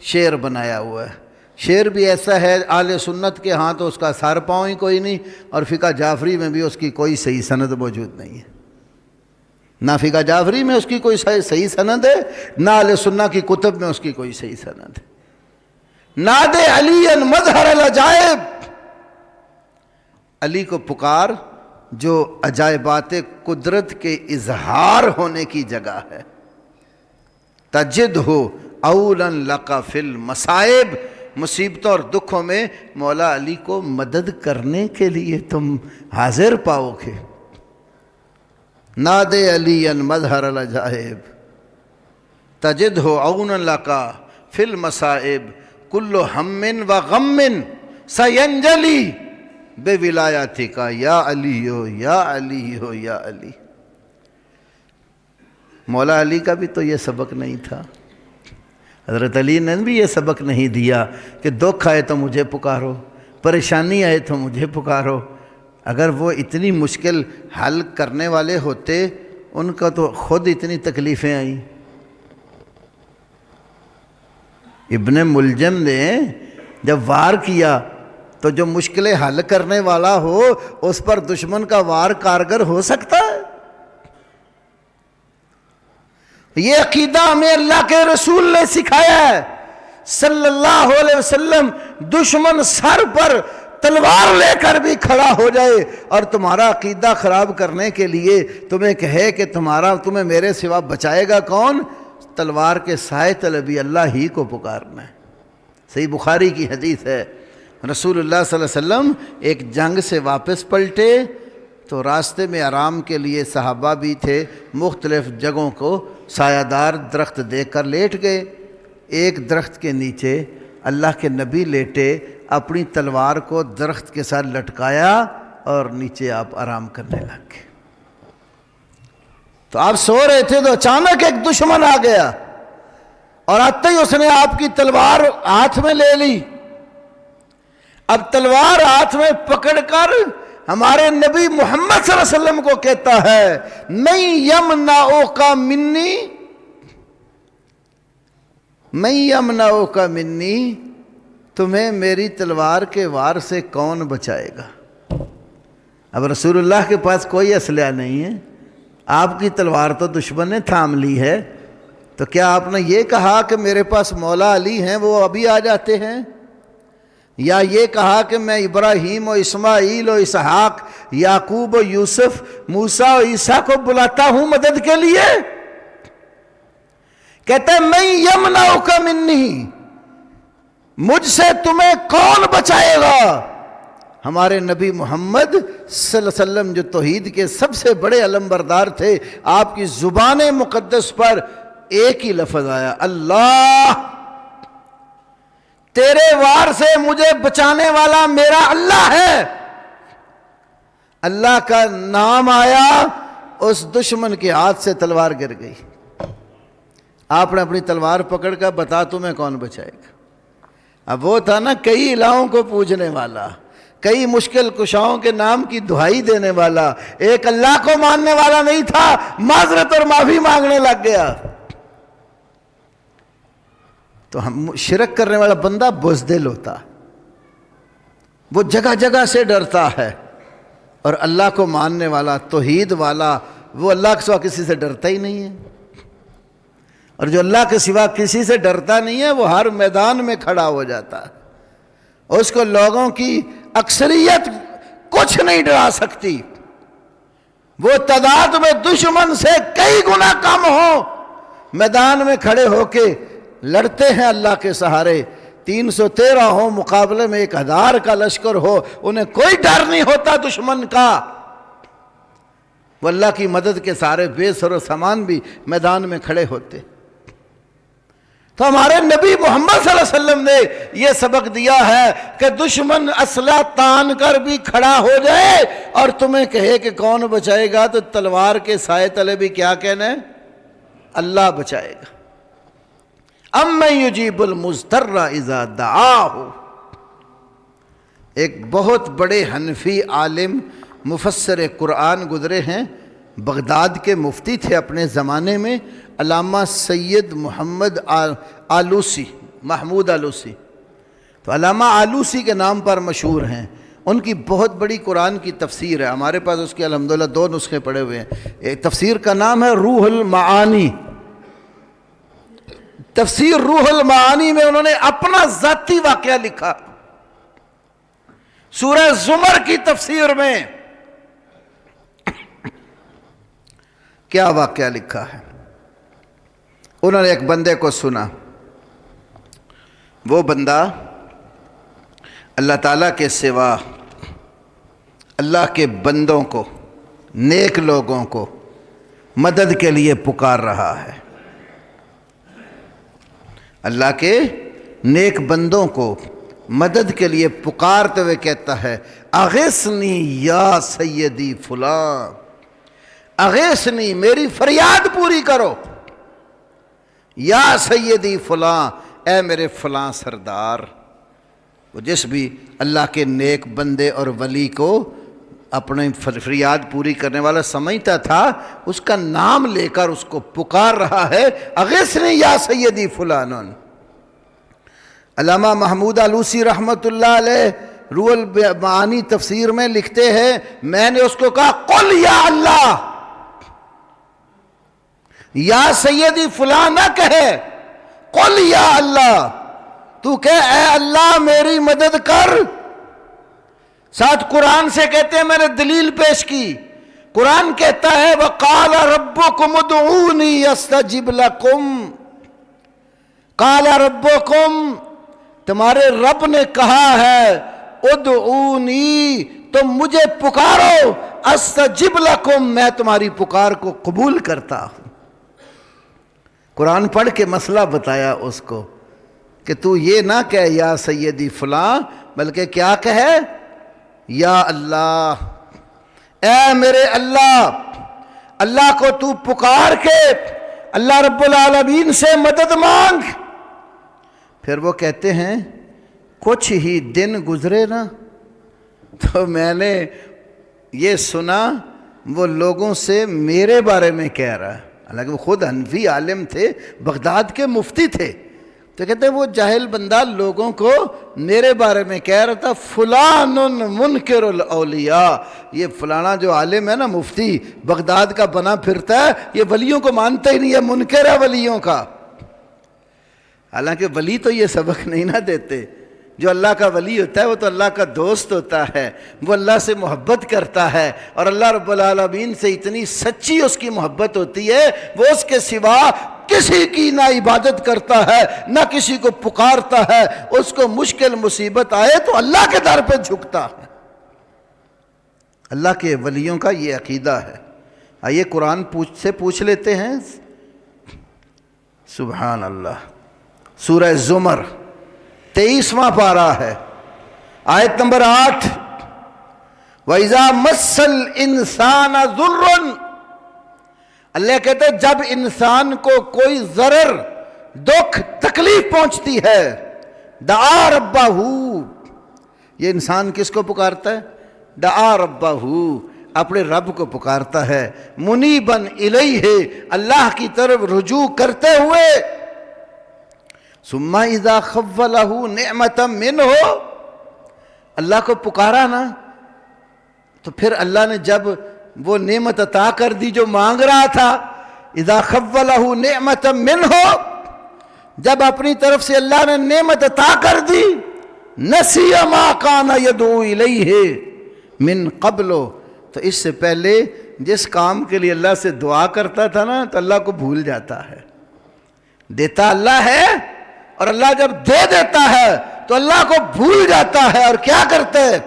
S1: شعر بنایا ہوا ہے، شعر بھی ایسا ہے اہل سنت کے ہاں تو اس کا سر پاؤں ہی کوئی نہیں، اور فقہ جعفری میں بھی اس کی کوئی صحیح سند موجود نہیں ہے، نہ فقہ جعفری میں اس کی کوئی صحیح سند ہے، نہ اہل سنت کی کتب میں اس کی کوئی صحیح سند ہے۔ ناد علی مظہر العجائب، علی کو پکار جو عجائبات قدرت کے اظہار ہونے کی جگہ ہے۔ تجدہ اولا لک فی المصائب، مصیبتوں اور دکھوں میں مولا علی کو مدد کرنے کے لیے تم حاضر پاؤ گے۔ ناد علی مظہر العجائب تجدہ اولا لک فی المصائب، کل ہم و غم سینجلی بے ولایاتی کا یا علی ہو یا علی ہو یا علی۔ مولا علی کا بھی تو یہ سبق نہیں تھا، حضرت علی نے بھی یہ سبق نہیں دیا کہ دکھ آئے تو مجھے پکارو، پریشانی آئے تو مجھے پکارو۔ اگر وہ اتنی مشکل حل کرنے والے ہوتے، ان کا تو خود اتنی تکلیفیں آئیں۔ ابن ملجم نے جب وار کیا تو جو مشکلیں حل کرنے والا ہو اس پر دشمن کا وار کارگر ہو سکتا ہے؟ یہ عقیدہ ہمیں اللہ کے رسول نے سکھایا ہے صلی اللہ علیہ وسلم۔ دشمن سر پر تلوار لے کر بھی کھڑا ہو جائے اور تمہارا عقیدہ خراب کرنے کے لیے تمہیں کہے کہ تمہیں میرے سوا بچائے گا کون؟ تلوار کے سائے طلبی اللہ ہی کو پکارنا ہے۔ صحیح بخاری کی حدیث ہے، رسول اللہ صلی اللہ علیہ وسلم ایک جنگ سے واپس پلٹے تو راستے میں آرام کے لیے صحابہ بھی تھے، مختلف جگہوں کو سایہ دار درخت دیکھ کر لیٹ گئے۔ ایک درخت کے نیچے اللہ کے نبی لیٹے، اپنی تلوار کو درخت کے ساتھ لٹکایا اور نیچے آپ آرام کرنے لگ گئے۔ تو آپ سو رہے تھے تو اچانک ایک دشمن آ گیا اور آتے ہی اس نے آپ کی تلوار ہاتھ میں لے لی۔ اب تلوار ہاتھ میں پکڑ کر ہمارے نبی محمد صلی اللہ علیہ وسلم کو کہتا ہے من یمنعک منی، من یمنعک منی، تمہیں میری تلوار کے وار سے کون بچائے گا؟ اب رسول اللہ کے پاس کوئی اسلحہ نہیں ہے، آپ کی تلوار تو دشمن نے تھام لی ہے، تو کیا آپ نے یہ کہا کہ میرے پاس مولا علی ہیں وہ ابھی آ جاتے ہیں؟ یا یہ کہا کہ میں ابراہیم و اسماعیل و اسحاق، یعقوب و یوسف، موسیٰ و عیسیٰ کو بلاتا ہوں مدد کے لیے؟ کہتے ہیں من یمنعک منی، مجھ سے تمہیں کون بچائے گا؟ ہمارے نبی محمد صلی اللہ علیہ وسلم جو توحید کے سب سے بڑے علمبردار تھے، آپ کی زبان مقدس پر ایک ہی لفظ آیا، اللہ، تیرے وار سے مجھے بچانے والا میرا اللہ ہے۔ اللہ کا نام آیا، اس دشمن کے ہاتھ سے تلوار گر گئی۔ آپ نے اپنی تلوار پکڑ کر بتا تمہیں کون بچائے گا؟ اب وہ تھا نا کئی الہوں کو پوجنے والا، کئی مشکل کشاؤں کے نام کی دہائی دینے والا، ایک اللہ کو ماننے والا نہیں تھا، معذرت اور معافی مانگنے لگ گیا۔ تو ہم شرک کرنے والا بندہ بزدل ہوتا، وہ جگہ جگہ سے ڈرتا ہے، اور اللہ کو ماننے والا، توحید والا، وہ اللہ کے سوا کسی سے ڈرتا ہی نہیں ہے۔ اور جو اللہ کے سوا کسی سے ڈرتا نہیں ہے وہ ہر میدان میں کھڑا ہو جاتا ہے، اس کو لوگوں کی اکثریت کچھ نہیں ڈرا سکتی، وہ تعداد میں دشمن سے کئی گنا کم ہو، میدان میں کھڑے ہو کے لڑتے ہیں اللہ کے سہارے، 313 ہو مقابلے میں 1000 کا لشکر ہو، انہیں کوئی ڈر نہیں ہوتا دشمن کا، وہ اللہ کی مدد کے سارے بے سر و سامان بھی میدان میں کھڑے ہوتے۔ تو ہمارے نبی محمد صلی اللہ علیہ وسلم نے یہ سبق دیا ہے کہ دشمن اسلحہ تان کر بھی کھڑا ہو جائے اور تمہیں کہے کہ کون بچائے گا، تو تلوار کے سائے تلے بھی کیا کہنا ہے؟ اللہ بچائے گا۔ امن یجیب المضطر اذا دعاہ، ایک بہت بڑے حنفی عالم مفسر قرآن گزرے ہیں، بغداد کے مفتی تھے اپنے زمانے میں، علامہ سید محمد آلوسی، محمود آلوسی۔ تو علامہ آلوسی کے نام پر مشہور ہیں، ان کی بہت بڑی قرآن کی تفسیر ہے، ہمارے پاس اس کے الحمدللہ 2 نسخے پڑے ہوئے ہیں۔ ایک تفسیر کا نام ہے روح المعانی، تفسیر روح المعانی میں انہوں نے اپنا ذاتی واقعہ لکھا۔ سورہ زمر کی تفسیر میں کیا واقعہ لکھا ہے؟ انہوں نے ایک بندے کو سنا، وہ بندہ اللہ تعالیٰ کے سوا اللہ کے بندوں کو، نیک لوگوں کو مدد کے لیے پکار رہا ہے، اللہ کے نیک بندوں کو مدد کے لیے پکارتے ہوئے کہتا ہے اغثنی یا سیدی فلاں، اغثنی، میری فریاد پوری کرو، یا سیدی فلاں، اے میرے فلاں سردار۔ وہ جس بھی اللہ کے نیک بندے اور ولی کو اپنے فریاد پوری کرنے والا سمجھتا تھا، اس کا نام لے کر اس کو پکار رہا ہے، اغثنی یا سیدی فلان۔ علامہ محمود آلوسی رحمۃ اللہ علیہ روح المعانی تفسیر میں لکھتے ہیں، میں نے اس کو کہا قل یا اللہ، یا سیدی فلاں نہ کہے، قل یا اللہ، تو کہ اے اللہ میری مدد کر۔ ساتھ قرآن سے کہتے ہیں، میں نے دلیل پیش کی، قرآن کہتا ہے وَقَالَ رَبُّكُمُ ادْعُونِي أَسْتَجِبْ لَكُمْ، قَالَ رَبُّكُمْ، تمہارے رب نے کہا ہے ادعونی، تم مجھے پکارو، استجب لکم، میں تمہاری پکار کو قبول کرتا ہوں۔ قرآن پڑھ کے مسئلہ بتایا اس کو، کہ تو یہ نہ کہے یا سیدی فلاں، بلکہ کیا کہے؟ یا اللہ، اے میرے اللہ۔ اللہ کو تو پکار کے اللہ رب العالمین سے مدد مانگ۔ پھر وہ کہتے ہیں کچھ ہی دن گزرے نا تو میں نے یہ سنا وہ لوگوں سے میرے بارے میں کہہ رہا ہے، حالانکہ وہ خود حنفی عالم تھے، بغداد کے مفتی تھے، تو کہتے ہیں وہ جاہل بندہ لوگوں کو میرے بارے میں کہہ رہا تھا فلان منکر الاولیاء، یہ فلانا جو عالم ہے نا مفتی بغداد کا بنا پھرتا ہے، یہ ولیوں کو مانتا ہی نہیں ہے، منکر ہے ولیوں کا۔ حالانکہ ولی تو یہ سبق نہیں نہ دیتے، جو اللہ کا ولی ہوتا ہے وہ تو اللہ کا دوست ہوتا ہے، وہ اللہ سے محبت کرتا ہے، اور اللہ رب العالمین سے اتنی سچی اس کی محبت ہوتی ہے وہ اس کے سوا کسی کی نہ عبادت کرتا ہے نہ کسی کو پکارتا ہے، اس کو مشکل مصیبت آئے تو اللہ کے در پہ جھکتا ہے۔ اللہ کے ولیوں کا یہ عقیدہ ہے۔ آئیے قرآن سے پوچھ لیتے ہیں، سبحان اللہ، سورہ زمر 23واں پارہ ہے، آیت نمبر 8، وَإِذَا مَسَّ الْإِنسَانَ ضُرٌّ، اللہ کہتے ہیں جب انسان کو کوئی ضرر، دکھ، تکلیف پہنچتی ہے، دعا ربہ، یہ انسان کس کو پکارتا ہے؟ دعا ربہ، اپنے رب کو پکارتا ہے، منیباً الیہ، اللہ کی طرف رجوع کرتے ہوئے، ثم اذا خولہ نعمتا منہ، اللہ کو پکارا نا تو پھر اللہ نے جب وہ نعمت عطا کر دی جو مانگ رہا تھا، اذا خولہ نعمتا منہ، جب اپنی طرف سے اللہ نے نعمت عطا کر دی، نسی ما کان یدعو الیہ من قبل، تو اس سے پہلے جس کام کے لیے اللہ سے دعا کرتا تھا نا تو اللہ کو بھول جاتا ہے۔ دیتا اللہ ہے، اور اللہ جب دے دیتا ہے تو اللہ کو بھول جاتا ہے، اور کیا کرتے ہیں؟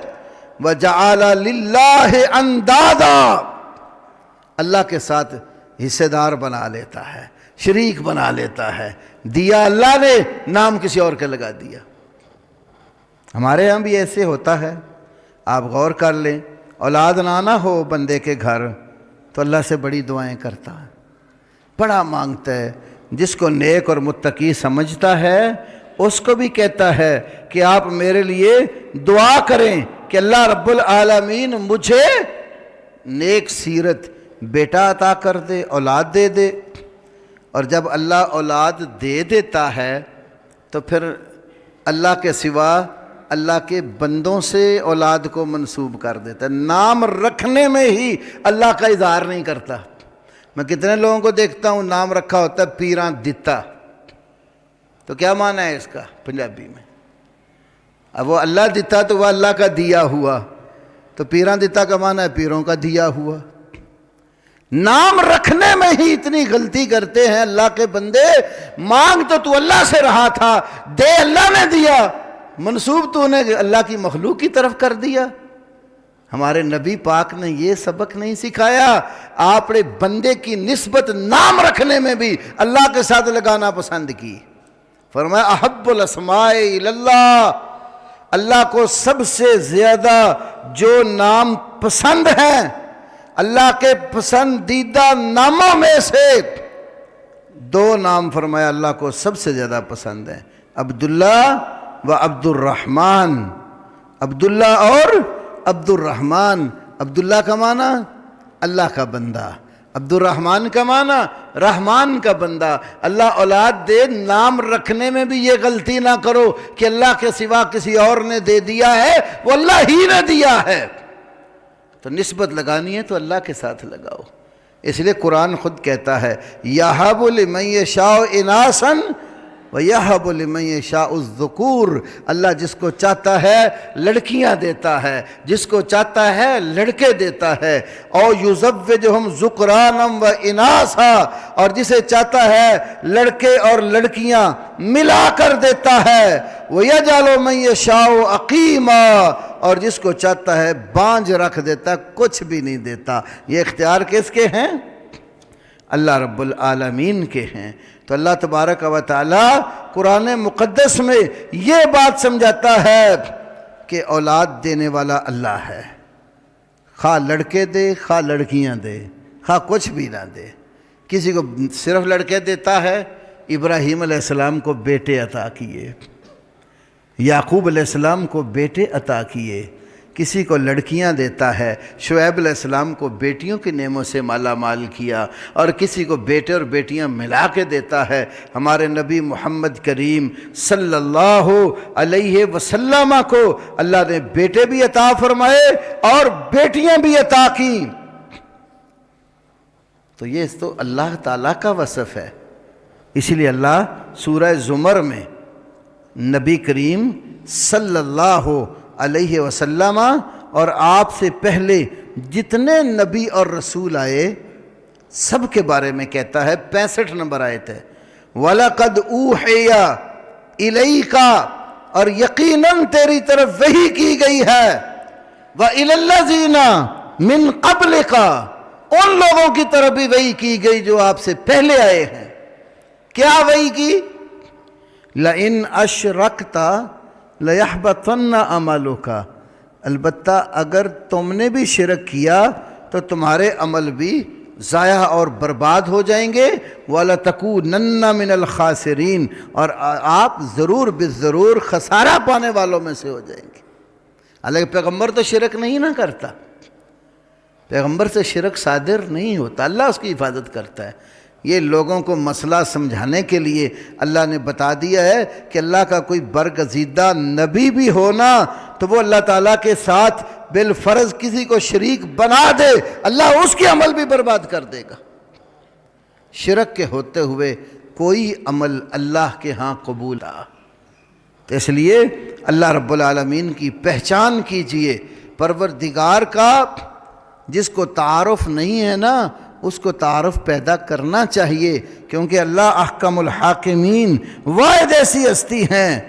S1: وَجَعَلَ لِلَّهِ أَنْدَادًا، اللہ کے ساتھ حصے دار بنا لیتا ہے، شریک بنا لیتا ہے، دیا اللہ نے، نام کسی اور کا لگا دیا۔ ہمارے ہاں بھی ایسے ہوتا ہے، آپ غور کر لیں، اولاد نہ ہو بندے کے گھر تو اللہ سے بڑی دعائیں کرتا ہے، بڑا مانگتا ہے، جس کو نیک اور متقی سمجھتا ہے اس کو بھی کہتا ہے کہ آپ میرے لیے دعا کریں کہ اللہ رب العالمین مجھے نیک سیرت بیٹا عطا کر دے، اولاد دے دے۔ اور جب اللہ اولاد دے دیتا ہے تو پھر اللہ کے سوا اللہ کے بندوں سے اولاد کو منسوب کر دیتا ہے، نام رکھنے میں ہی اللہ کا اظہار نہیں کرتا۔ میں کتنے لوگوں کو دیکھتا ہوں نام رکھا ہوتا ہے پیراں دتا، تو کیا معنی ہے اس کا پنجابی میں؟ اب وہ اللہ دتا تو وہ اللہ کا دیا ہوا، تو پیراں دتا کا معنی ہے پیروں کا دیا ہوا۔ نام رکھنے میں ہی اتنی غلطی کرتے ہیں اللہ کے بندے، مانگ تو اللہ سے رہا تھا، دے اللہ نے دیا، منسوب تو نے اللہ کی مخلوق کی طرف کر دیا۔ ہمارے نبی پاک نے یہ سبق نہیں سکھایا؟ آپ نے بندے کی نسبت نام رکھنے میں بھی اللہ کے ساتھ لگانا پسند کی۔ فرمایا احب الاسماء الی اللہ، اللہ کو سب سے زیادہ جو نام پسند ہیں، اللہ کے پسندیدہ ناموں میں سے دو نام فرمایا اللہ کو سب سے زیادہ پسند ہیں، عبداللہ و عبد الرحمن۔ عبداللہ اور عبد الرحمن، عبداللہ کا معنی اللہ کا بندہ، عبد الرحمن کا معنی رحمان کا بندہ۔ اللہ اولاد دے، نام رکھنے میں بھی یہ غلطی نہ کرو کہ اللہ کے سوا کسی اور نے دے دیا ہے، وہ اللہ ہی نے دیا ہے۔ تو نسبت لگانی ہے تو اللہ کے ساتھ لگاؤ۔ اس لیے قرآن خود کہتا ہے یَهَبُ لِمَن يَشَاءُ إِنَاثًا وَيَهَبُ لِمَن يَشَاءُ الذُّكُورَ، اللہ جس کو چاہتا ہے لڑکیاں دیتا ہے، جس کو چاہتا ہے لڑکے دیتا ہے، اور يُزَوِّجُهُمْ ذُكْرَانًا وَإِنَاثًا، اور جسے چاہتا ہے لڑکے اور لڑکیاں ملا کر دیتا ہے، وَيَجْعَلُ مَن يَشَاءُ عَقِيمًا، اور جس کو چاہتا ہے بانجھ رکھ دیتا، کچھ بھی نہیں دیتا۔ یہ اختیار کس کے ہیں؟ اللہ رب العالمین کے ہیں۔ تو اللہ تبارک و تعالی قرآن مقدس میں یہ بات سمجھاتا ہے کہ اولاد دینے والا اللہ ہے، خواہ لڑکے دے خواہ لڑکیاں دے، خواہ کچھ بھی نہ دے۔ کسی کو صرف لڑکے دیتا ہے، ابراہیم علیہ السلام کو بیٹے عطا کیے، یعقوب علیہ السلام کو بیٹے عطا کیے، کسی کو لڑکیاں دیتا ہے، شعیب علیہ السلام کو بیٹیوں کی نعموں سے مالا مال کیا، اور کسی کو بیٹے اور بیٹیاں ملا کے دیتا ہے۔ ہمارے نبی محمد کریم صلی اللہ علیہ وسلم کو اللہ نے بیٹے بھی عطا فرمائے اور بیٹیاں بھی عطا کیں۔ تو یہ تو اللہ تعالیٰ کا وصف ہے۔ اسی لیے اللہ سورہ زمر میں نبی کریم صلی اللہ علیہ وسلم اور آپ سے پہلے جتنے نبی اور رسول آئے سب کے بارے میں کہتا ہے۔ 65 نمبر آیت ہے، وَلَقَدْ أُوحِيَ إِلَيْكَ، اور یقیناً تیری طرف وحی کی گئی ہے، وَإِلَى الَّذِينَ مِن قَبْلِكَ، ان لوگوں کی طرف بھی وحی کی گئی جو آپ سے پہلے آئے ہیں۔ کیا وحی کی؟ لَإِنْ أَشْرَكْتَ لَيَحْبَطَنَّ عَمَلُكَ، البتہ اگر تم نے بھی شرک کیا تو تمہارے عمل بھی ضائع اور برباد ہو جائیں گے، وَلَتَكُونَنَّ مِنَ الْخَاسِرِينَ، اور آپ ضرور بالضرور خسارہ پانے والوں میں سے ہو جائیں گے۔ حالانکہ پیغمبر تو شرک نہیں نہ کرتا، پیغمبر سے شرک صادر نہیں ہوتا، اللہ اس کی حفاظت کرتا ہے۔ یہ لوگوں کو مسئلہ سمجھانے کے لیے اللہ نے بتا دیا ہے کہ اللہ کا کوئی برگزیدہ نبی بھی ہونا تو وہ اللہ تعالیٰ کے ساتھ بالفرض کسی کو شریک بنا دے، اللہ اس کے عمل بھی برباد کر دے گا۔ شرک کے ہوتے ہوئے کوئی عمل اللہ کے ہاں قبول تو اس لیے اللہ رب العالمین کی پہچان کیجئے، پروردگار کا جس کو تعارف نہیں ہے نا اس کو تعارف پیدا کرنا چاہیے، کیونکہ اللہ احکم الحاکمین واحد ایسی ہستی ہیں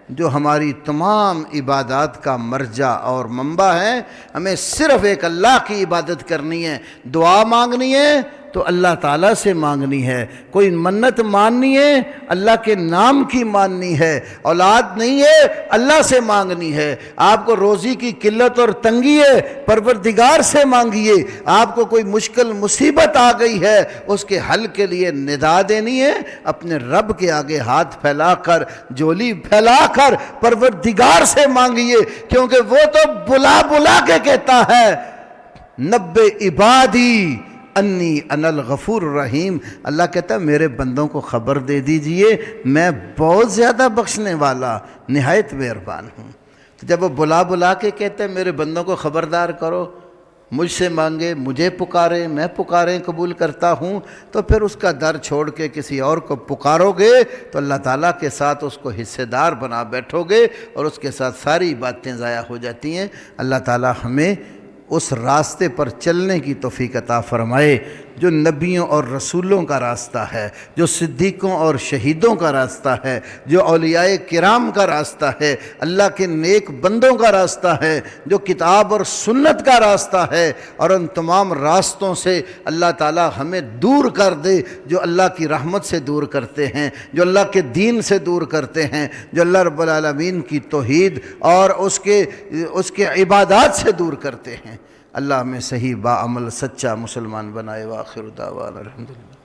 S1: جو ہماری تمام عبادات کا مرجع اور منبع ہے۔ ہمیں صرف ایک اللہ کی عبادت کرنی ہے، دعا مانگنی ہے تو اللہ تعالیٰ سے مانگنی ہے، کوئی منت ماننی ہے اللہ کے نام کی ماننی ہے، اولاد نہیں ہے اللہ سے مانگنی ہے، آپ کو روزی کی قلت اور تنگی ہے پروردگار سے مانگیے، آپ کو کوئی مشکل مصیبت آ گئی ہے اس کے حل کے لیے ندا دینی ہے، اپنے رب کے آگے ہاتھ پھیلا کر جولی پھیلا کر پروردگار سے مانگیے، کیونکہ وہ تو بلا بلا کے کہتا ہے نبّ عبادی انی انا الغفور الرحیم، اللہ کہتا ہے میرے بندوں کو خبر دے دیجئے میں بہت زیادہ بخشنے والا نہایت مہربان ہوں۔ تو جب وہ بلا بلا کے کہتے ہیں میرے بندوں کو خبردار کرو، مجھ سے مانگے، مجھے پکارے، میں پکاریں قبول کرتا ہوں، تو پھر اس کا در چھوڑ کے کسی اور کو پکارو گے تو اللہ تعالیٰ کے ساتھ اس کو حصے دار بنا بیٹھو گے اور اس کے ساتھ ساری باتیں ضائع ہو جاتی ہیں۔ اللہ تعالیٰ ہمیں اس راستے پر چلنے کی توفیق عطا فرمائے جو نبیوں اور رسولوں کا راستہ ہے، جو صدیقوں اور شہیدوں کا راستہ ہے، جو اولیاء کرام کا راستہ ہے، اللہ کے نیک بندوں کا راستہ ہے، جو کتاب اور سنت کا راستہ ہے، اور ان تمام راستوں سے اللہ تعالی ہمیں دور کر دے جو اللہ کی رحمت سے دور کرتے ہیں، جو اللہ کے دین سے دور کرتے ہیں، جو اللہ رب العالمین کی توحید اور اس کے عبادات سے دور کرتے ہیں۔ اللہ ہمیں صحیح باعمل سچا مسلمان بنائے۔ وآخر دعوانا الحمدللہ۔